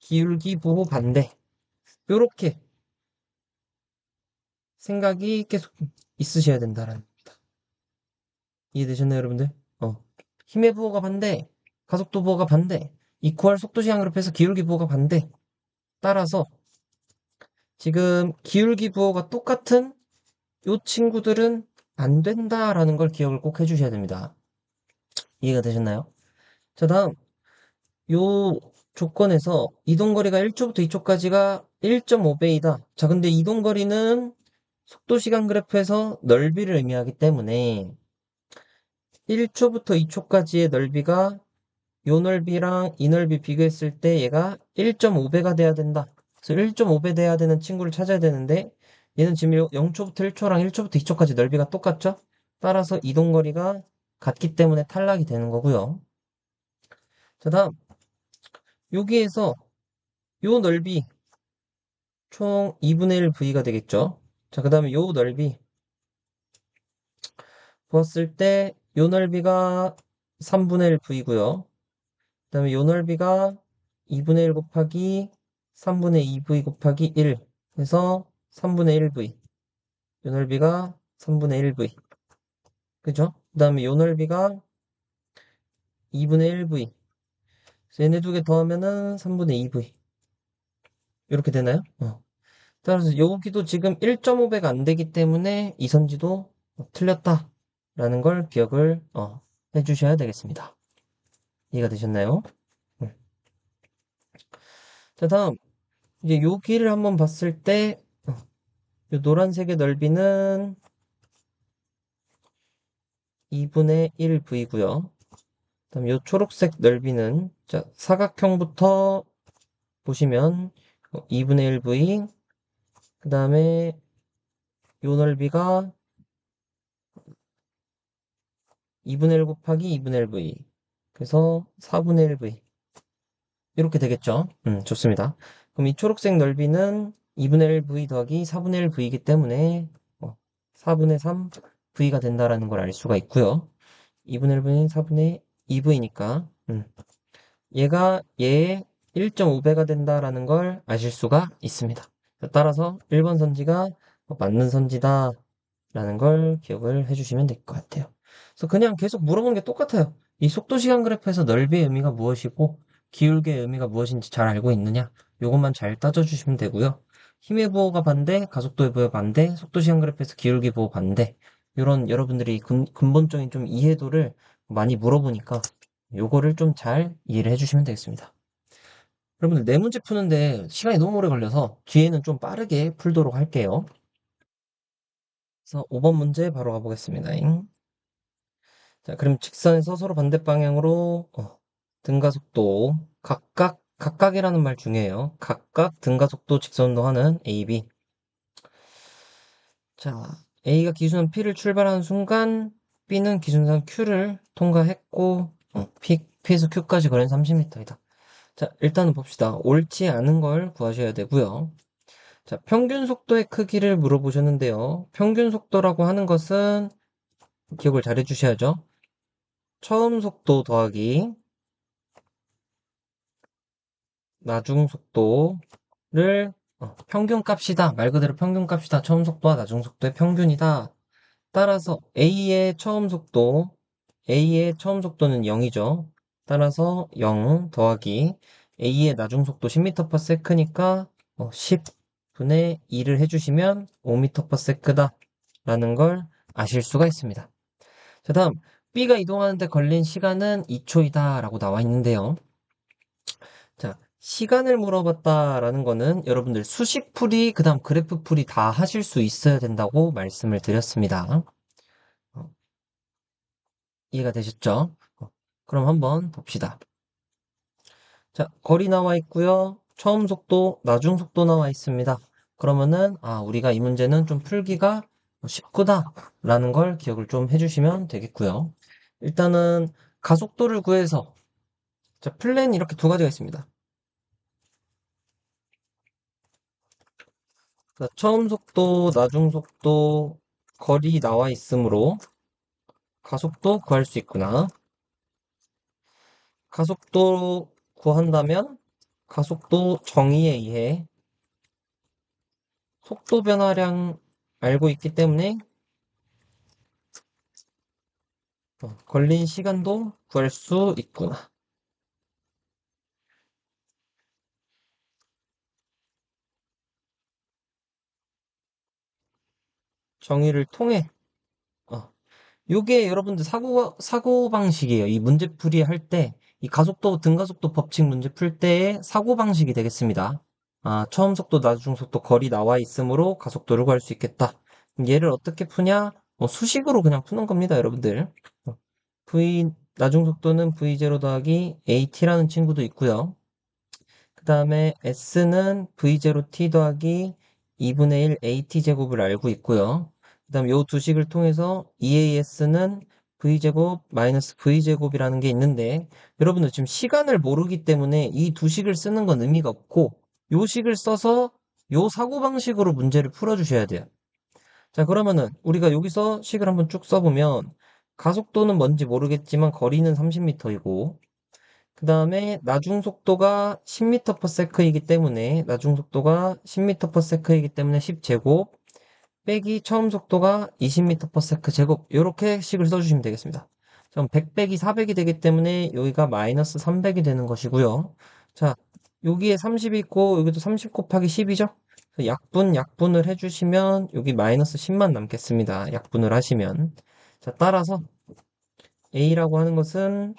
기울기 부호 반대. 요렇게 생각이 계속 있으셔야 된다는 겁니다. 이해되셨나요, 여러분들? 힘의 부호가 반대, 가속도 부호가 반대, 이퀄 속도 시간 그래프에서 기울기 부호가 반대. 따라서 지금 기울기 부호가 똑같은 요 친구들은 안 된다라는 걸 기억을 꼭 해주셔야 됩니다. 이해가 되셨나요? 자, 다음 요 조건에서 이동거리가 1초부터 2초까지가 1.5배이다. 자, 근데 이동거리는 속도시간 그래프에서 넓이를 의미하기 때문에 1초부터 2초까지의 넓이가 요 넓이랑 이 넓이 비교했을 때 얘가 1.5배가 돼야 된다. 그래서 1.5배 돼야 되는 친구를 찾아야 되는데 얘는 지금 0초부터 1초랑 1초부터 2초까지 넓이가 똑같죠? 따라서 이동거리가 같기 때문에 탈락이 되는 거고요. 자, 다음 여기에서 요 넓이 총 2분의 1 V가 되겠죠? 자, 그 다음에 요 넓이 부었을 때 요 넓이가 3분의 1 V고요. 그 다음에 요 넓이가 2분의 1 곱하기 3분의 2V 곱하기 1 해서 3분의 1V. 요 넓이가 3분의 1V. 그죠? 그 다음에 요 넓이가 2분의 1V. 그래서 얘네 두 개 더하면은 3분의 2V. 이렇게 되나요? 따라서 여기도 지금 1.5배가 안 되기 때문에 이 선지도 틀렸다라는 걸 기억을 해주셔야 되겠습니다. 이해가 되셨나요? 네. 자, 다음 이제 여기를 한번 봤을 때 이 노란색의 넓이는 2분의 1V고요. 그다음 이 초록색 넓이는 자, 사각형부터 보시면 2분의 1V 그 다음에 이 넓이가 2분의 1 곱하기 2분의 1V 그래서 4분의 1V 이렇게 되겠죠? 좋습니다. 그럼 이 초록색 넓이는 2분의 1V 더하기 4분의 1V이기 때문에 4분의 3V가 된다라는 걸 알 수가 있고요. 2분의 1V는 4분의 2V니까 얘가 얘의 1.5배가 된다라는 걸 아실 수가 있습니다. 따라서 1번 선지가 맞는 선지다 라는 걸 기억을 해주시면 될 것 같아요. 그래서 그냥 계속 물어보는 게 똑같아요. 이 속도 시간 그래프에서 넓이의 의미가 무엇이고 기울기의 의미가 무엇인지 잘 알고 있느냐? 요것만 잘 따져주시면 되고요. 힘의 부호가 반대, 가속도의 부호 반대, 속도 시간 그래프에서 기울기 부호 반대. 이런 여러분들이 근본적인 좀 이해도를 많이 물어보니까 요거를 좀 잘 이해를 해주시면 되겠습니다. 여러분들 네 문제 푸는데 시간이 너무 오래 걸려서 뒤에는 좀 빠르게 풀도록 할게요. 그래서 5번 문제 바로 가보겠습니다. 자, 그럼 직선에서 서로 반대 방향으로 등가 속도 각각이라는 말 중요해요. 각각 등가 속도 직선운동하는 A, B. 자, A가 기준선 P를 출발하는 순간 B는 기준선 Q를 통과했고 P에서 Q까지 거리는 30m이다. 자, 일단은 봅시다. 옳지 않은 걸 구하셔야 되고요. 자, 평균 속도의 크기를 물어보셨는데요. 평균 속도라고 하는 것은 기억을 잘 해주셔야죠. 처음 속도 더하기 나중 속도를 평균값이다. 말 그대로 평균값이다. 처음 속도와 나중 속도의 평균이다. 따라서 A의 처음 속도는 0이죠. 따라서 0 더하기 A의 나중 속도 10m/s니까 10분의 2를 해주시면 5m/s다 라는 걸 아실 수가 있습니다. 자, 다음 B가 이동하는데 걸린 시간은 2초이다 라고 나와 있는데요. 자, 시간을 물어봤다라는 거는 여러분들 수식풀이, 그 다음 그래프풀이 다 하실 수 있어야 된다고 말씀을 드렸습니다. 어, 이해가 되셨죠? 그럼 한번 봅시다. 자, 거리 나와 있고요. 처음 속도, 나중 속도 나와 있습니다. 그러면은, 우리가 이 문제는 좀 풀기가 쉽구나라는 걸 기억을 좀 해주시면 되겠고요. 일단은 가속도를 구해서, 자, 플랜 이렇게 두 가지가 있습니다. 자, 처음 속도, 나중 속도, 거리 나와 있으므로 가속도 구할 수 있구나. 가속도 구한다면 가속도 정의에 의해 속도 변화량 알고 있기 때문에 걸린 시간도 구할 수 있구나. 정의를 통해 어, 요게 여러분들 사고방식이에요. 이 문제풀이 할 때, 이 가속도, 등가속도 법칙 문제 풀 때의 사고방식이 되겠습니다. 처음 속도, 나중 속도, 거리 나와 있으므로 가속도를 구할 수 있겠다. 그럼 얘를 어떻게 푸냐? 수식으로 그냥 푸는 겁니다, 여러분들. 어, 나중 속도는 V0 더하기 AT라는 친구도 있고요. 그 다음에 S는 V0T 더하기 2분의 1 AT 제곱을 알고 있고요. 그 다음 요 두 식을 통해서 EAS는 V제곱 마이너스 V제곱이라는 게 있는데 여러분들 지금 시간을 모르기 때문에 이 두 식을 쓰는 건 의미가 없고 요 식을 써서 요 사고방식으로 문제를 풀어주셔야 돼요. 자, 그러면은 우리가 여기서 식을 한번 쭉 써보면 가속도는 뭔지 모르겠지만 거리는 30m이고 그 다음에 나중 속도가 10m/s이기 때문에 나중 속도가 10m/s이기 때문에 10제곱 빼기 처음 속도가 20m/s 제곱 이렇게 식을 써주시면 되겠습니다. 그럼 100 빼기 400이 되기 때문에 여기가 마이너스 300이 되는 것이고요. 자, 여기에 30이 있고 여기도 30 곱하기 10이죠? 약분을 해주시면 여기 마이너스 10만 남겠습니다. 약분을 하시면. 자, 따라서 A라고 하는 것은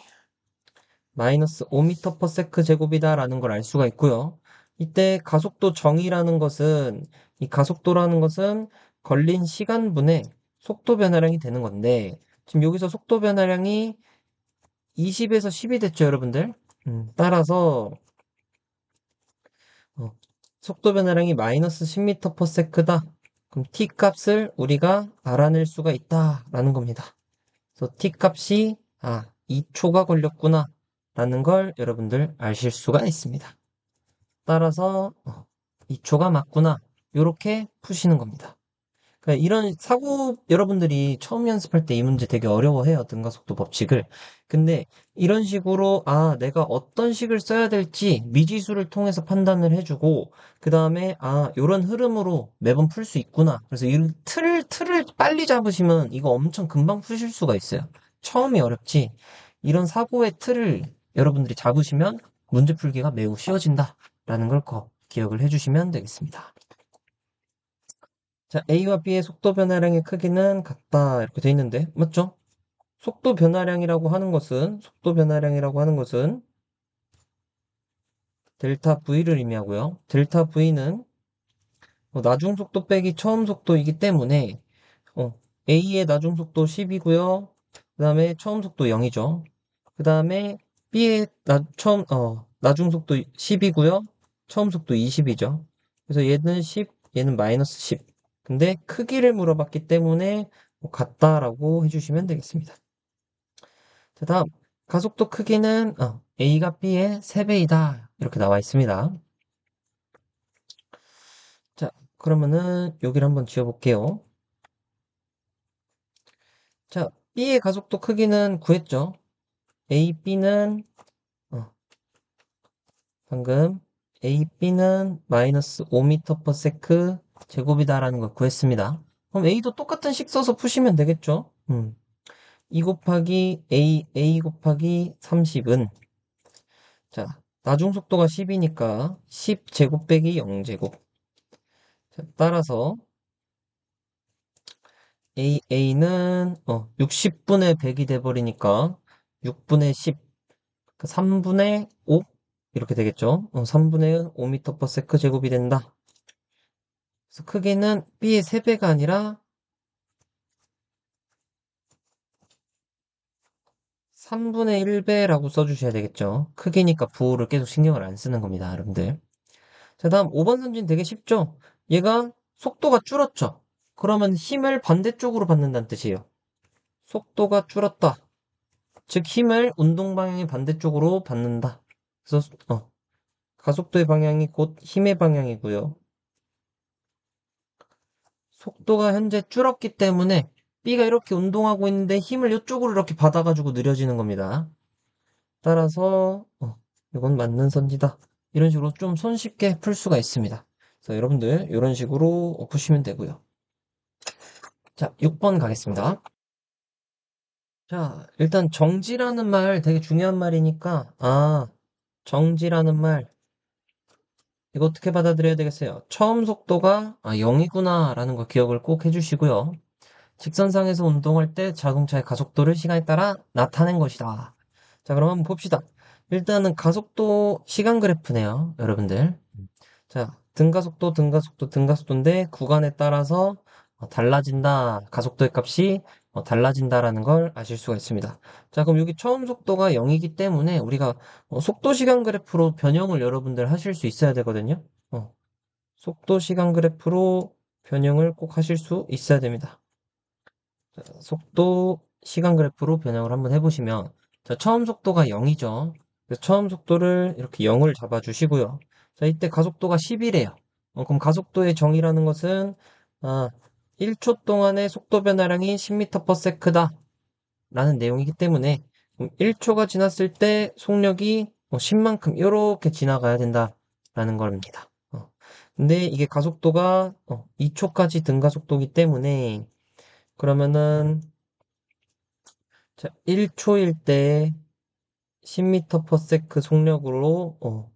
마이너스 5m/s 제곱이다라는 걸 알 수가 있고요. 이때 가속도 정의라는 것은 이 가속도라는 것은 걸린 시간분의 속도 변화량이 되는 건데 지금 여기서 속도 변화량이 20에서 10이 됐죠, 여러분들? 따라서 어, 속도 변화량이 마이너스 10m/s다. 그럼 t 값을 우리가 알아낼 수가 있다라는 겁니다. 그래서 t 값이 2초가 걸렸구나 라는 걸 여러분들 아실 수가 있습니다. 따라서 2초가 맞구나 이렇게 푸시는 겁니다. 그러니까 이런 사고 여러분들이 처음 연습할 때 이 문제 되게 어려워해요. 등가속도 법칙을. 근데 이런 식으로 내가 어떤 식을 써야 될지 미지수를 통해서 판단을 해주고 그 다음에 이런 흐름으로 매번 풀 수 있구나. 그래서 이 틀을 빨리 잡으시면 이거 엄청 금방 푸실 수가 있어요. 처음이 어렵지. 이런 사고의 틀을 여러분들이 잡으시면 문제 풀기가 매우 쉬워진다라는 걸 기억을 해주시면 되겠습니다. 자, A와 B의 속도 변화량의 크기는 같다 이렇게 돼 있는데 맞죠? 속도 변화량이라고 하는 것은 델타 V를 의미하고요. 델타 V는 나중 속도 빼기 처음 속도이기 때문에 A의 나중 속도 10이고요. 그 다음에 처음 속도 0이죠. 그 다음에 B의 나중 속도 10이고요. 처음 속도 20이죠. 그래서 얘는 10, 얘는 마이너스 10. 근데 크기를 물어봤기 때문에 같다라고 해주시면 되겠습니다. 자, 다음 가속도 크기는 A가 B의 3배이다. 이렇게 나와 있습니다. 자, 그러면은 여기를 한번 지워볼게요. 자, B의 가속도 크기는 구했죠. A, B는 방금 A, B는 마이너스 5m/s 제곱이다라는 걸 구했습니다. 그럼 A도 똑같은 식 써서 푸시면 되겠죠? 2 곱하기 A 곱하기 30은 자, 나중 속도가 10이니까 10제곱 빼기 0제곱. 자, 따라서 A는 60분의 100이 돼버리니까 6분의 10, 3분의 5 이렇게 되겠죠? 3분의 5m/s 제곱이 된다. 그래서 크기는 B의 3배가 아니라 3분의 1배라고 써주셔야 되겠죠? 크기니까 부호를 계속 신경을 안 쓰는 겁니다, 여러분들. 자, 다음 5번 선진 되게 쉽죠? 얘가 속도가 줄었죠? 그러면 힘을 반대쪽으로 받는다는 뜻이에요. 속도가 줄었다. 즉 힘을 운동 방향의 반대쪽으로 받는다. 그래서 가속도의 방향이 곧 힘의 방향이고요. 속도가 현재 줄었기 때문에 B가 이렇게 운동하고 있는데 힘을 이쪽으로 이렇게 받아가지고 느려지는 겁니다. 따라서 이건 맞는 선지다. 이런 식으로 좀 손쉽게 풀 수가 있습니다. 그래서 여러분들 이런 식으로 푸시면 되고요. 자, 6번 가겠습니다. 자, 일단 정지라는 말 되게 중요한 말이니까 정지라는 말 이거 어떻게 받아들여야 되겠어요? 처음 속도가 0이구나 라는 거 기억을 꼭 해주시고요. 직선상에서 운동할 때 자동차의 가속도를 시간에 따라 나타낸 것이다. 자, 그럼 한번 봅시다. 일단은 가속도 시간 그래프네요, 여러분들. 자, 등가속도, 등가속도, 등가속도인데 구간에 따라서 달라진다. 가속도의 값이 달라진다라는 걸 아실 수가 있습니다. 자, 그럼 여기 처음 속도가 0이기 때문에 우리가 속도 시간 그래프로 변형을 여러분들 하실 수 있어야 되거든요. 속도 시간 그래프로 변형을 꼭 하실 수 있어야 됩니다. 자, 속도 시간 그래프로 변형을 한번 해보시면 자, 처음 속도가 0이죠. 그래서 처음 속도를 이렇게 0을 잡아주시고요. 자, 이때 가속도가 10이래요. 그럼 가속도의 정의라는 것은 1초 동안의 속도 변화량이 10m/s다 라는 내용이기 때문에 1초가 지났을 때 속력이 10만큼 이렇게 지나가야 된다라는 겁니다. 근데 이게 가속도가 2초까지 등가속도이기 때문에 그러면은 자, 1초일 때 10m/s 속력으로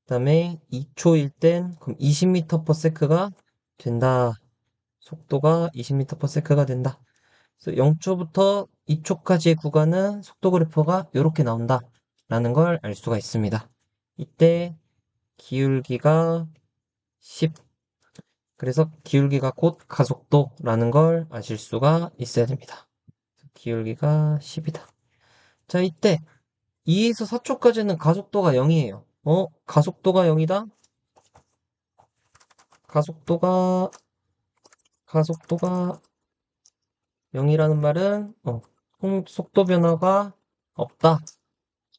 그다음에 2초일 땐 그럼 20m/s가 된다. 속도가 20m/s가 된다. 그래서 0초부터 2초까지의 구간은 속도 그래프가 이렇게 나온다라는 걸 알 수가 있습니다. 이때 기울기가 10. 그래서 기울기가 곧 가속도라는 걸 아실 수가 있어야 됩니다. 기울기가 10이다. 자, 이때 2에서 4초까지는 가속도가 0이에요. 가속도가 0이다? 가속도가 0이라는 말은 속도 변화가 없다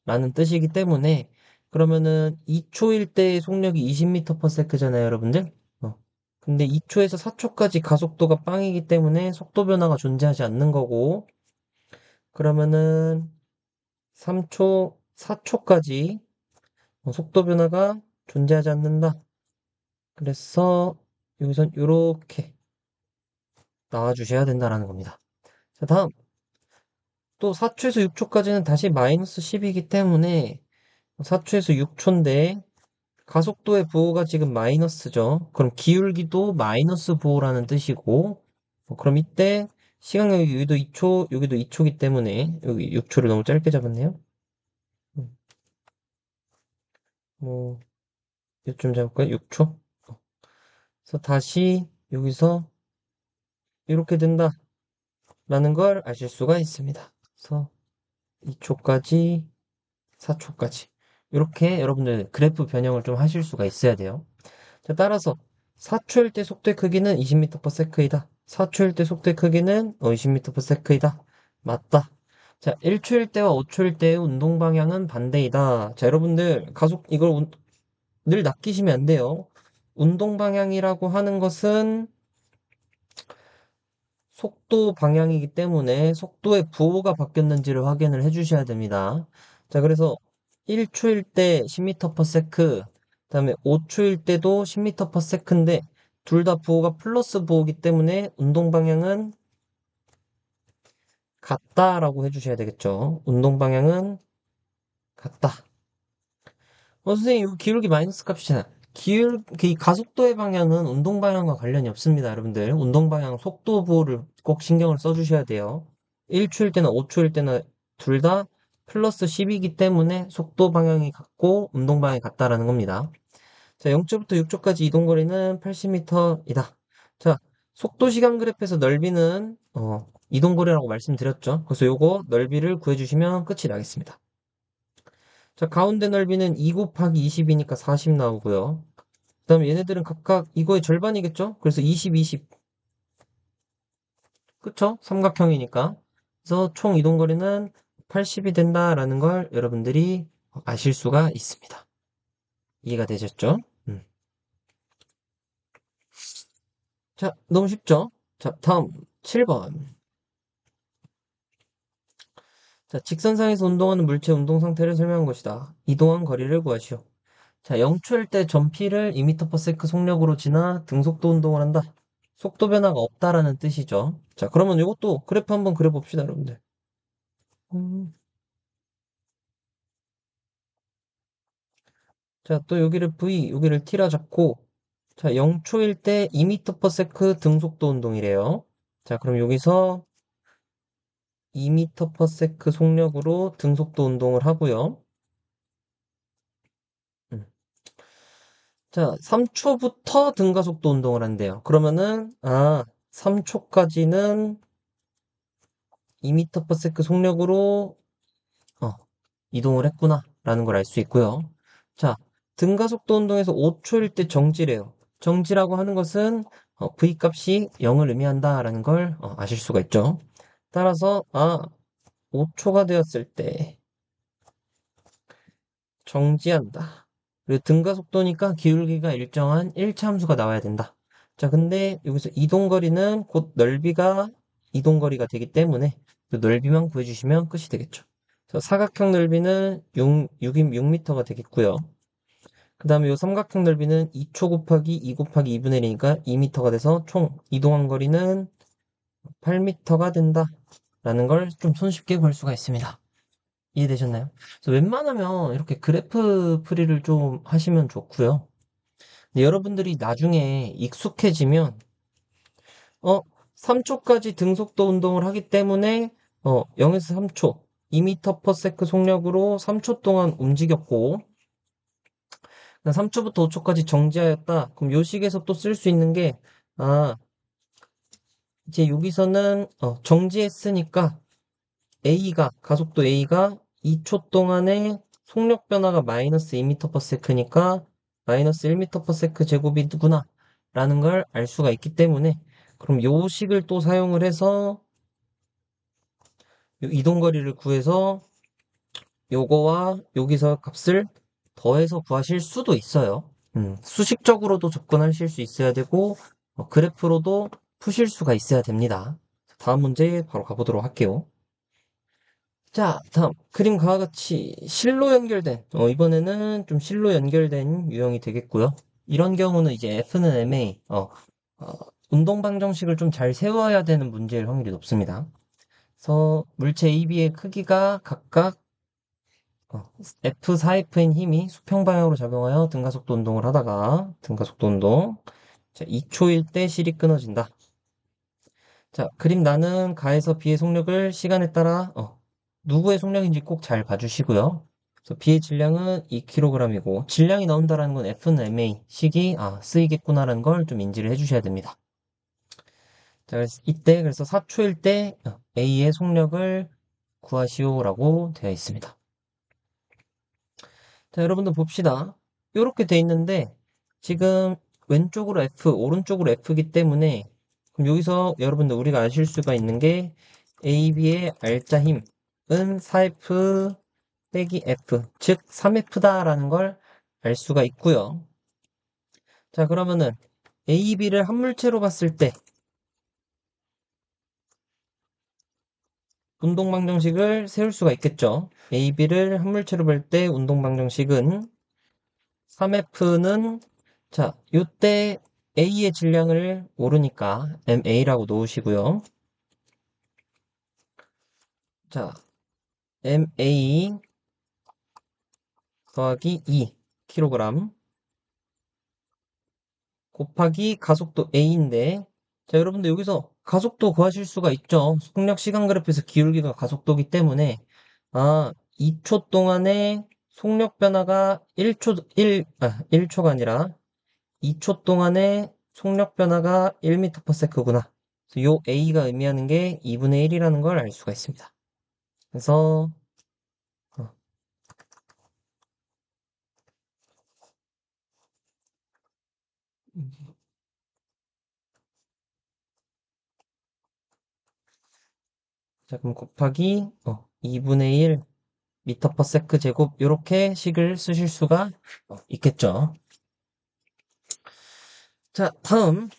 라는 뜻이기 때문에 그러면은 2초일 때의 속력이 20m/s잖아요, 여러분들. 근데 2초에서 4초까지 가속도가 빵이기 때문에 속도 변화가 존재하지 않는 거고 그러면은 3초, 4초까지 속도 변화가 존재하지 않는다. 그래서 여기선 이렇게 나와주셔야 된다라는 겁니다. 자, 다음 또 4초에서 6초까지는 다시 마이너스 10이기 때문에 4초에서 6초인데 가속도의 부호가 지금 마이너스죠. 그럼 기울기도 마이너스 부호라는 뜻이고, 그럼 이때 시간이 여기도 2초, 여기도 2초기 때문에 여기 6초를 너무 짧게 잡았네요. 음, 뭐 이쯤 잡을까요? 6초? 그래서 다시 여기서 이렇게 된다라는 걸 아실 수가 있습니다. 그래서 2초까지, 4초까지 이렇게 여러분들 그래프 변형을 좀 하실 수가 있어야 돼요. 자, 따라서 4초일 때 속도의 크기는 20m/s이다. 4초일 때 속도의 크기는 20m/s이다. 맞다. 자, 1초일 때와 5초일 때의 운동 방향은 반대이다. 자, 여러분들 가속 이걸 늘 낚이시면 안 돼요. 운동 방향이라고 하는 것은 속도 방향이기 때문에 속도의 부호가 바뀌었는지를 확인을 해주셔야 됩니다. 자, 그래서 1초일 때 10m/s, 그다음에 5초일 때도 10m/s인데 둘 다 부호가 플러스 부호이기 때문에 운동 방향은 같다라고 해주셔야 되겠죠. 운동 방향은 같다. 선생님, 이거 기울기 마이너스 값이잖아. 이 가속도의 방향은 운동 방향과 관련이 없습니다, 여러분들. 운동 방향 속도 부호를 꼭 신경을 써주셔야 돼요. 1초일 때나 5초일 때나 둘 다 플러스 10이기 때문에 속도 방향이 같고 운동 방향이 같다라는 겁니다. 자, 0초부터 6초까지 이동 거리는 80m이다. 자, 속도 시간 그래프에서 넓이는 이동 거리라고 말씀드렸죠. 그래서 요거 넓이를 구해주시면 끝이 나겠습니다. 자, 가운데 넓이는 2 곱하기 20이니까 40 나오고요. 그 다음에 얘네들은 각각 이거의 절반이겠죠? 그래서 20, 20. 그쵸? 삼각형이니까. 그래서 총 이동거리는 80이 된다라는 걸 여러분들이 아실 수가 있습니다. 이해가 되셨죠? 음. 자, 너무 쉽죠? 자, 다음 7번. 자, 직선상에서 운동하는 물체 운동 상태를 설명한 것이다. 이동한 거리를 구하시오. 자, 0초일 때 전피를 2m/s 속력으로 지나 등속도 운동을 한다. 속도 변화가 없다라는 뜻이죠. 자, 그러면 이것도 그래프 한번 그려봅시다, 여러분들. 음, 자, 또 여기를 V, 여기를 T라 잡고, 자, 0초일 때 2m/s 등속도 운동이래요. 자, 그럼 여기서 2m/s 속력으로 등속도 운동을 하고요. 음. 자, 3초부터 등가속도 운동을 한대요. 그러면은, 3초까지는 2m/s 속력으로 어, 이동을 했구나 라는 걸 알 수 있고요. 자, 등가속도 운동에서 5초일 때 정지래요. 정지라고 하는 것은 V 값이 0을 의미한다 라는 걸 아실 수가 있죠. 따라서 5초가 되었을 때 정지한다. 그리고 등가속도니까 기울기가 일정한 1차 함수가 나와야 된다. 자, 근데 여기서 이동거리는 곧 넓이가 이동거리가 되기 때문에 그 넓이만 구해주시면 끝이 되겠죠. 그래서 사각형 넓이는 6m가 되겠고요. 그 다음에 이 삼각형 넓이는 2초 곱하기 2 곱하기 2분의 1이니까 2m가 돼서 총 이동한 거리는 8m가 된다. 라는 걸 좀 손쉽게 볼 수가 있습니다. 이해되셨나요? 그래서 웬만하면 이렇게 그래프 풀이를 좀 하시면 좋고요. 근데 여러분들이 나중에 익숙해지면, 어, 3초까지 등속도 운동을 하기 때문에, 0에서 3초, 2m/s 속력으로 3초 동안 움직였고, 3초부터 5초까지 정지하였다. 그럼 요 식에서 또 쓸 수 있는 게, 아, 이제 여기서는, 정지했으니까, 가속도 A가 2초 동안의 속력 변화가 마이너스 2m/s니까 마이너스 1m/s 제곱이구나 라는 걸 알 수가 있기 때문에 그럼 요 식을 또 사용을 해서 요 이동거리를 구해서 요거와 여기서 값을 더해서 구하실 수도 있어요. 수식적으로도 접근하실 수 있어야 되고 그래프로도 푸실 수가 있어야 됩니다. 다음 문제 바로 가보도록 할게요. 자, 다음 그림 과 같이 실로 연결된 이번에는 좀 실로 연결된 유형이 되겠고요. 이런 경우는 이제 F는 MA 어, 운동 방정식을 좀 잘 세워야 되는 문제일 확률이 높습니다. 그래서 물체 A, B의 크기가 각각 F4F인 힘이 수평 방향으로 작용하여 등가속도 운동을 하다가 등가속도 운동. 자, 2초일 때 실이 끊어진다. 자, 그림 나는 가에서 B의 속력을 시간에 따라 누구의 속력인지 꼭 잘 봐주시고요. 그래서 B의 질량은 2kg이고 질량이 나온다라는 건 F는 MA, 식이 쓰이겠구나라는 걸 좀 인지를 해주셔야 됩니다. 자, 그래서 이때 그래서 4초일 때 A의 속력을 구하시오라고 되어 있습니다. 자, 여러분들 봅시다. 이렇게 돼 있는데 지금 왼쪽으로 F, 오른쪽으로 F이기 때문에 그럼 여기서 여러분들 우리가 아실 수가 있는 게 AB의 알짜 힘은 4F 빼기 F, 즉 3F다라는 걸 알 수가 있고요. 자, 그러면은 AB를 한 물체로 봤을 때 운동 방정식을 세울 수가 있겠죠. AB를 한 물체로 볼 때 운동 방정식은 3F는 자, 요때 A의 질량을 모르니까 MA라고 놓으시고요. 자, MA 더하기 2kg 곱하기 가속도 A인데 자, 여러분들 여기서 가속도 구하실 수가 있죠. 속력 시간 그래프에서 기울기가 가속도기 때문에 2초 동안에 속력 변화가 1초가 아니라 2초 동안에 속력 변화가 1m/s구나. 요 A가 의미하는 게 2분의 1이라는 걸 알 수가 있습니다. 그래서 어, 자, 그럼 곱하기 2분의 1 m/s 제곱 이렇게 식을 쓰실 수가 있겠죠. 자, 다음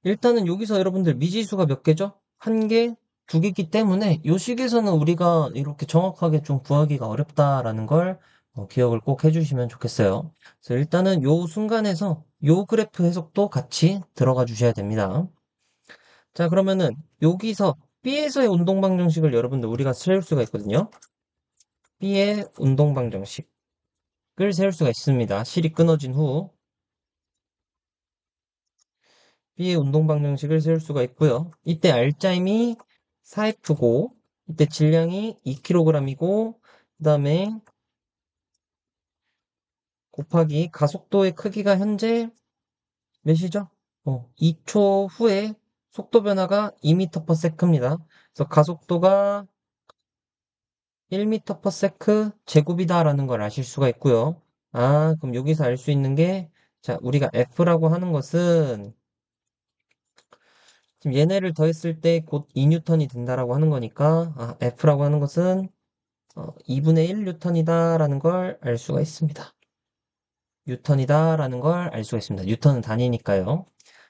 일단은 여기서 여러분들 미지수가 몇 개죠? 한 개, 두 개이기 때문에 이 식에서는 우리가 이렇게 정확하게 좀 구하기가 어렵다라는 걸 기억을 꼭 해주시면 좋겠어요. 그래서 일단은 요 순간에서 요 그래프 해석도 같이 들어가 주셔야 됩니다. 자, 그러면은 여기서 B에서의 운동 방정식을 여러분들 우리가 세울 수가 있거든요. B의 운동 방정식을 세울 수가 있습니다. 실이 끊어진 후 B의 운동 방정식을 세울 수가 있고요. 이때 R자임이 4F고 이때 질량이 2kg이고 그 다음에 곱하기 가속도의 크기가 현재 몇이죠? 2초 후에 속도 변화가 2m/s입니다. 그래서 가속도가 1m/s 제곱이다라는 걸 아실 수가 있고요. 그럼 여기서 알 수 있는 게 자, 우리가 F라고 하는 것은 지금 얘네를 더했을 때 곧 2N이 된다라고 하는 거니까 F라고 하는 것은 2분의 1 뉴턴이다라는 걸 알 수가 있습니다. 뉴턴이다라는 걸 알 수가 있습니다. 뉴턴은 단위니까요.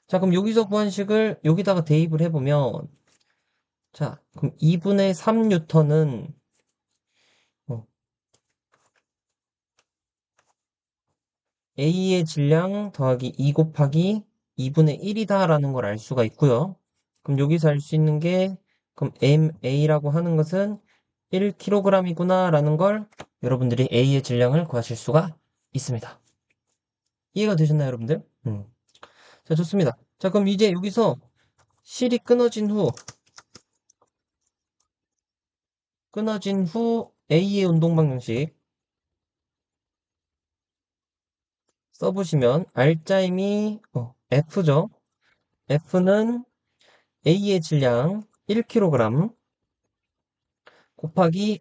자, 그럼 여기서 구한 식을 여기다가 대입을 해보면 자, 그럼 2분의 3 뉴턴은 A의 질량 더하기 2 곱하기 2분의 1이다라는 걸 알 수가 있고요. 그럼 여기서 알 수 있는 게 그럼 MA라고 하는 것은 1kg이구나 라는 걸 여러분들이 A의 질량을 구하실 수가 있습니다. 이해가 되셨나요, 여러분들? 자, 좋습니다. 자, 그럼 이제 여기서 실이 끊어진 후 A의 운동 방정식 써보시면 R자임이 F죠. F는 A의 질량 1kg 곱하기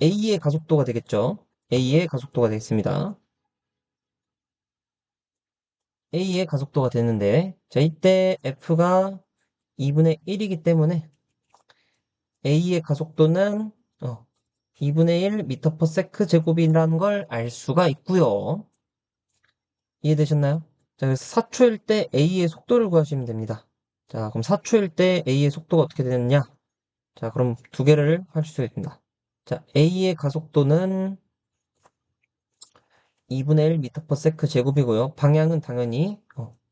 A의 가속도가 되겠죠. A의 가속도가 되겠습니다. A의 가속도가 되는데 자, 이때 F가 2분의 1이기 때문에 A의 가속도는 2분의 1 m/s 제곱이라는 걸 알 수가 있고요. 이해되셨나요? 자, 그래서 4초일 때 A의 속도를 구하시면 됩니다. 자, 그럼 4초일 때 A의 속도가 어떻게 되느냐? 자, 그럼 두 개를 할 수 있습니다. 자, A의 가속도는 2분의 1 m/s 제곱이고요. 방향은 당연히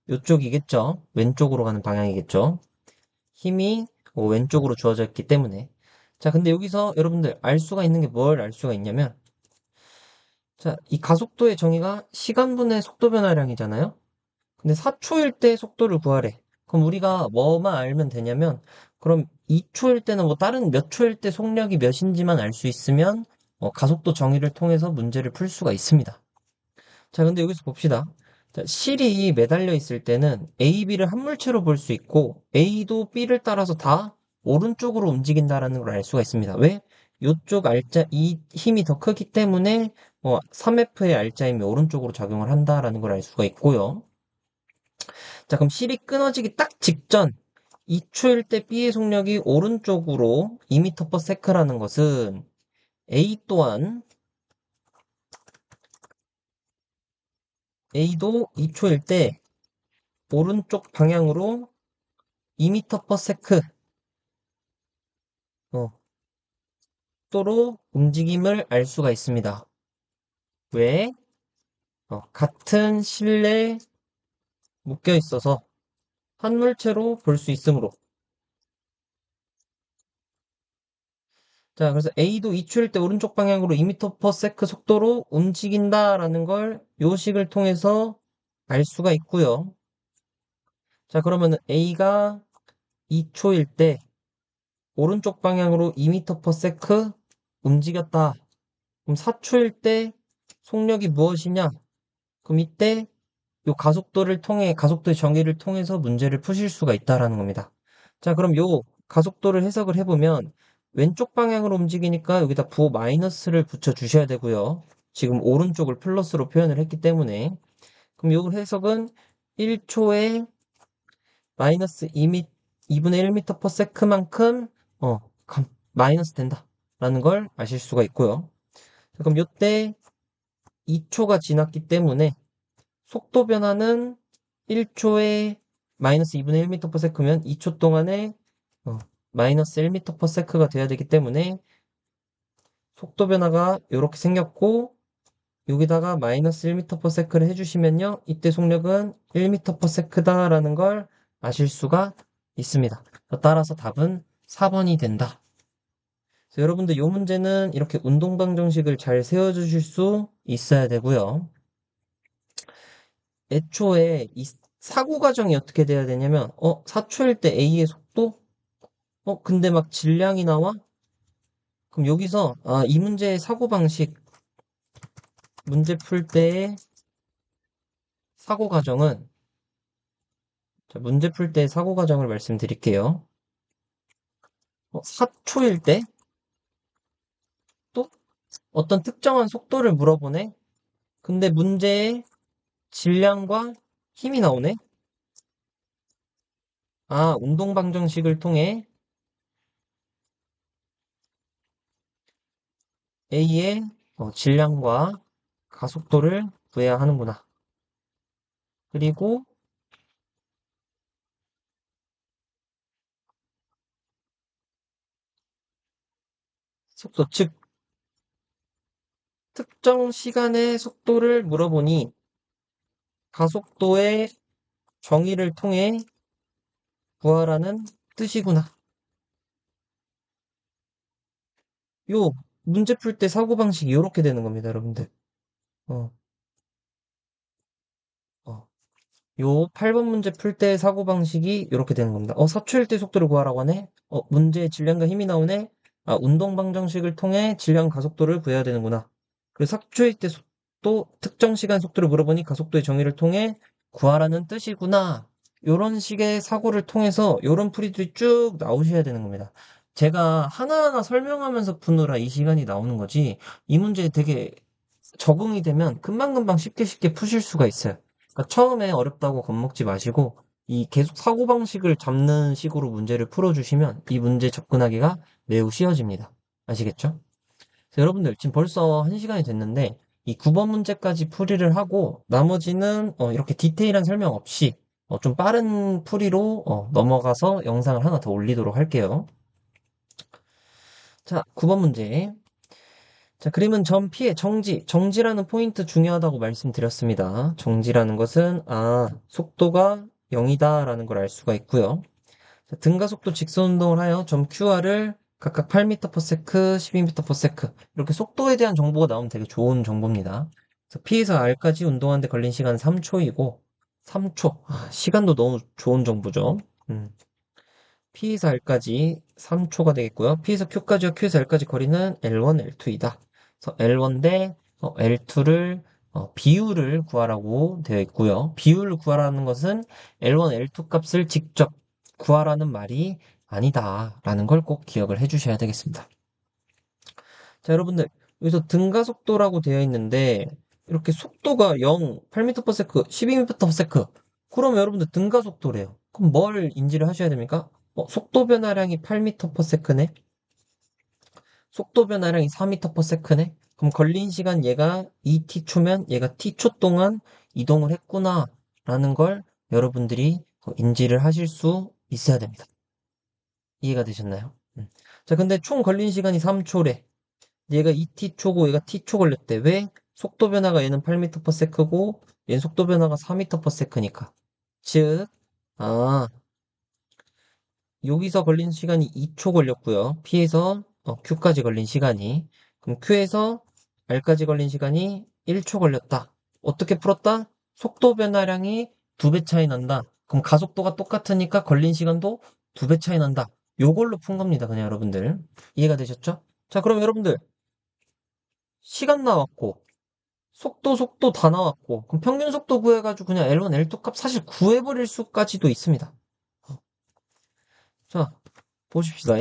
이쪽이겠죠. 왼쪽으로 가는 방향이겠죠. 힘이 왼쪽으로 주어져 있기 때문에. 자, 근데 여기서 여러분들 알 수가 있는 게 뭘 알 수가 있냐면 자, 이 가속도의 정의가 시간분의 속도 변화량이잖아요? 근데 4초일 때 속도를 구하래. 그럼 우리가 뭐만 알면 되냐면, 그럼 2초일 때는 뭐 다른 몇 초일 때 속력이 몇인지만 알 수 있으면, 가속도 정의를 통해서 문제를 풀 수가 있습니다. 자, 근데 여기서 봅시다. 자, 실이 매달려 있을 때는 A, B를 한 물체로 볼 수 있고, A도 B를 따라서 다 오른쪽으로 움직인다라는 걸 알 수가 있습니다. 왜? 이쪽 알짜, 이 힘이 더 크기 때문에 3F의 알짜힘이 오른쪽으로 작용을 한다라는 걸 알 수가 있고요. 자, 그럼 실이 끊어지기 딱 직전 2초일 때 B의 속력이 오른쪽으로 2m/s라는 것은 A 또한 A도 2초일 때 오른쪽 방향으로 2m/s 속도로 움직임을 알 수가 있습니다. 왜? 같은 실내에 묶여 있어서 한 물체로 볼 수 있으므로. 자, 그래서 A도 2초일 때 오른쪽 방향으로 2m/s 속도로 움직인다라는 걸 요식을 통해서 알 수가 있고요. 자, 그러면 A가 2초일 때 오른쪽 방향으로 2m/s 움직였다. 그럼 4초일 때 속력이 무엇이냐? 그럼 이때 요 가속도를 통해, 가속도의 정의를 통해서 문제를 푸실 수가 있다라는 겁니다. 자, 그럼 요 가속도를 해석을 해보면 왼쪽 방향으로 움직이니까 여기다 부호 마이너스를 붙여주셔야 되고요. 지금 오른쪽을 플러스로 표현을 했기 때문에. 그럼 요 해석은 1초에 마이너스 2분의 1m/s만큼, 마이너스 된다라는 걸 아실 수가 있고요. 자, 그럼 요때 2초가 지났기 때문에 속도 변화는 1초에 마이너스 2분의 1m/s면 2초 동안에 마이너스 1m/s가 돼야 되기 때문에 속도 변화가 이렇게 생겼고 여기다가 마이너스 1m/s를 해주시면요. 이때 속력은 1m/s다라는 걸 아실 수가 있습니다. 따라서 답은 4번이 된다. 그래서 여러분들 이 문제는 이렇게 운동방정식을 잘 세워주실 수 있어야 되고요. 애초에 이 사고 과정이 어떻게 돼야 되냐면, 4초일 때 A의 속도? 근데 막 질량이 나와? 그럼 여기서, 이 문제의 사고 방식, 문제 풀 때의 사고 과정은, 자, 문제 풀 때의 사고 과정을 말씀드릴게요. 4초일 때 또 어떤 특정한 속도를 물어보네? 근데 문제에 질량과 힘이 나오네? 운동 방정식을 통해 A의 질량과 가속도를 구해야 하는구나. 그리고 속도, 즉 특정 시간의 속도를 물어보니 가속도의 정의를 통해 구하라는 뜻이구나. 요 문제 풀 때 사고방식이 이렇게 되는 겁니다, 여러분들. 어, 어. 요 8번 문제 풀 때 사고방식이 이렇게 되는 겁니다. 4초일 때 속도를 구하라고 하네? 문제에 질량과 힘이 나오네? 운동 방정식을 통해 질량 가속도를 구해야 되는구나. 그리고 4초일 때 속도, 특정 시간 속도를 물어보니 가속도의 정의를 통해 구하라는 뜻이구나. 요런 식의 사고를 통해서 요런 풀이들이 쭉 나오셔야 되는 겁니다. 제가 하나하나 설명하면서 푸느라 이 시간이 나오는 거지, 이 문제 되게 적응이 되면 금방금방 쉽게 쉽게 푸실 수가 있어요. 그러니까 처음에 어렵다고 겁먹지 마시고 이 계속 사고방식을 잡는 식으로 문제를 풀어주시면 이 문제 접근하기가 매우 쉬워집니다. 아시겠죠? 그래서 여러분들 지금 벌써 1시간이 됐는데 이 9번 문제까지 풀이를 하고 나머지는 이렇게 디테일한 설명 없이 좀 빠른 풀이로 넘어가서 영상을 하나 더 올리도록 할게요. 자, 9번 문제. 자, 그림은 점 P의 정지. 정지라는 포인트 중요하다고 말씀드렸습니다. 정지라는 것은, 속도가 0이다라는 걸 알 수가 있고요. 자, 등가속도 직선 운동을 하여 점 QR을 각각 8m/s, 12m/s 이렇게 속도에 대한 정보가 나오면 되게 좋은 정보입니다. 그래서 P에서 R까지 운동하는데 걸린 시간 3초이고 3초 시간도 너무 좋은 정보죠. P에서 R까지 3초가 되겠고요. P에서 Q까지와 Q에서 R까지 거리는 L1, L2이다. 그래서 L1 대 L2를 비율을 구하라고 되어 있고요. 비율을 구하라는 것은 L1, L2 값을 직접 구하라는 말이 아니다라는 걸 꼭 기억을 해주셔야 되겠습니다. 자, 여러분들 여기서 등가속도라고 되어 있는데 이렇게 속도가 0, 8m/s, 12m/s 그럼 여러분들 등가속도래요. 그럼 뭘 인지를 하셔야 됩니까? 속도 변화량이 8m/s네? 속도 변화량이 4m/s네? 그럼 걸린 시간 얘가 2t초면 얘가 t초 동안 이동을 했구나 라는 걸 여러분들이 인지를 하실 수 있어야 됩니다. 이해가 되셨나요? 자, 근데 총 걸린 시간이 3초래. 얘가 2t초고 얘가 t초 걸렸대. 왜? 속도 변화가 얘는 8m/s고 얘는 속도 변화가 4m/s니까. 즉, 아, 여기서 걸린 시간이 2초 걸렸고요. P에서 Q까지 걸린 시간이. 그럼 Q에서 R까지 걸린 시간이 1초 걸렸다. 어떻게 풀었다? 속도 변화량이 2배 차이 난다. 그럼 가속도가 똑같으니까 걸린 시간도 2배 차이 난다. 요걸로 푼 겁니다. 그냥 여러분들. 이해가 되셨죠? 자, 그럼 여러분들 시간 나왔고 속도 다 나왔고 그럼 평균 속도 구해가지고 그냥 L1, L2 값 사실 구해버릴 수까지도 있습니다. 자, 보십시다.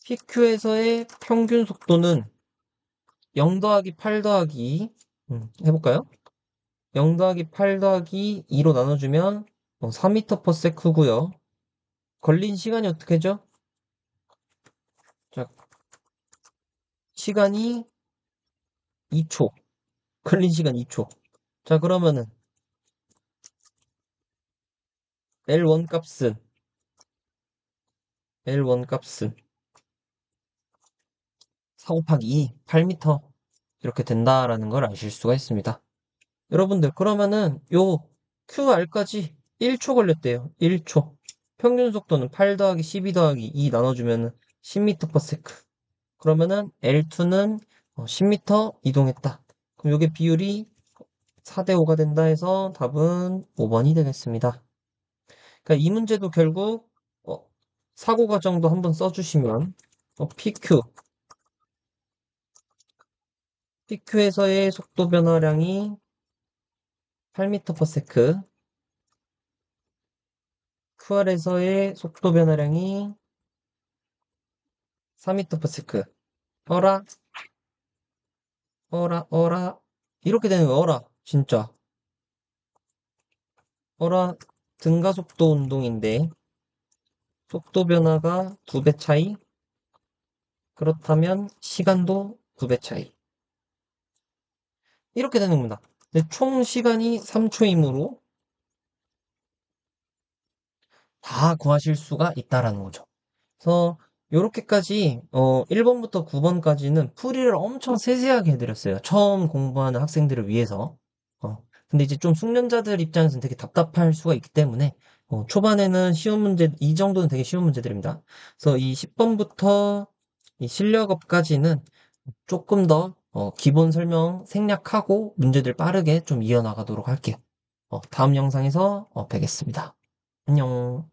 PQ에서의 평균 속도는 0 더하기 8 더하기 해볼까요? 0 더하기 8 더하기 2로 나눠주면 4m/s고요. 걸린 시간이 어떻게 되죠? 자, 시간이 2초. 걸린 시간 2초. 자, 그러면은 L1 값은 4 곱하기 2, 8m 이렇게 된다라는 걸 아실 수가 있습니다. 여러분들 그러면은 요 QR까지 1초 걸렸대요. 1초. 평균 속도는 8 더하기 12 더하기 2 나눠주면 10m/s. 그러면은 L2는 10m 이동했다. 그럼 요게 비율이 4대 5가 된다 해서 답은 5번이 되겠습니다. 그러니까 이 문제도 결국 사고 과정도 한번 써주시면 PQ에서의 속도 변화량이 8m/s, QR에서의 속도 변화량이 4m/s. 어라, 어라. 이렇게 되는 거야, 어라. 진짜. 어라, 등가속도 운동인데, 속도 변화가 2배 차이? 그렇다면, 시간도 2배 차이. 이렇게 되는 겁니다. 근데 총 시간이 3초이므로 다 구하실 수가 있다라는 거죠. 그래서 요렇게까지 1번부터 9번까지는 풀이를 엄청 세세하게 해드렸어요. 처음 공부하는 학생들을 위해서. 근데 이제 좀 숙련자들 입장에서는 되게 답답할 수가 있기 때문에 초반에는 쉬운 문제, 이 정도는 되게 쉬운 문제들입니다. 그래서 이 10번부터 이 실력업까지는 조금 더 기본 설명 생략하고 문제들 빠르게 좀 이어나가도록 할게요. 다음 영상에서 뵙겠습니다. 안녕.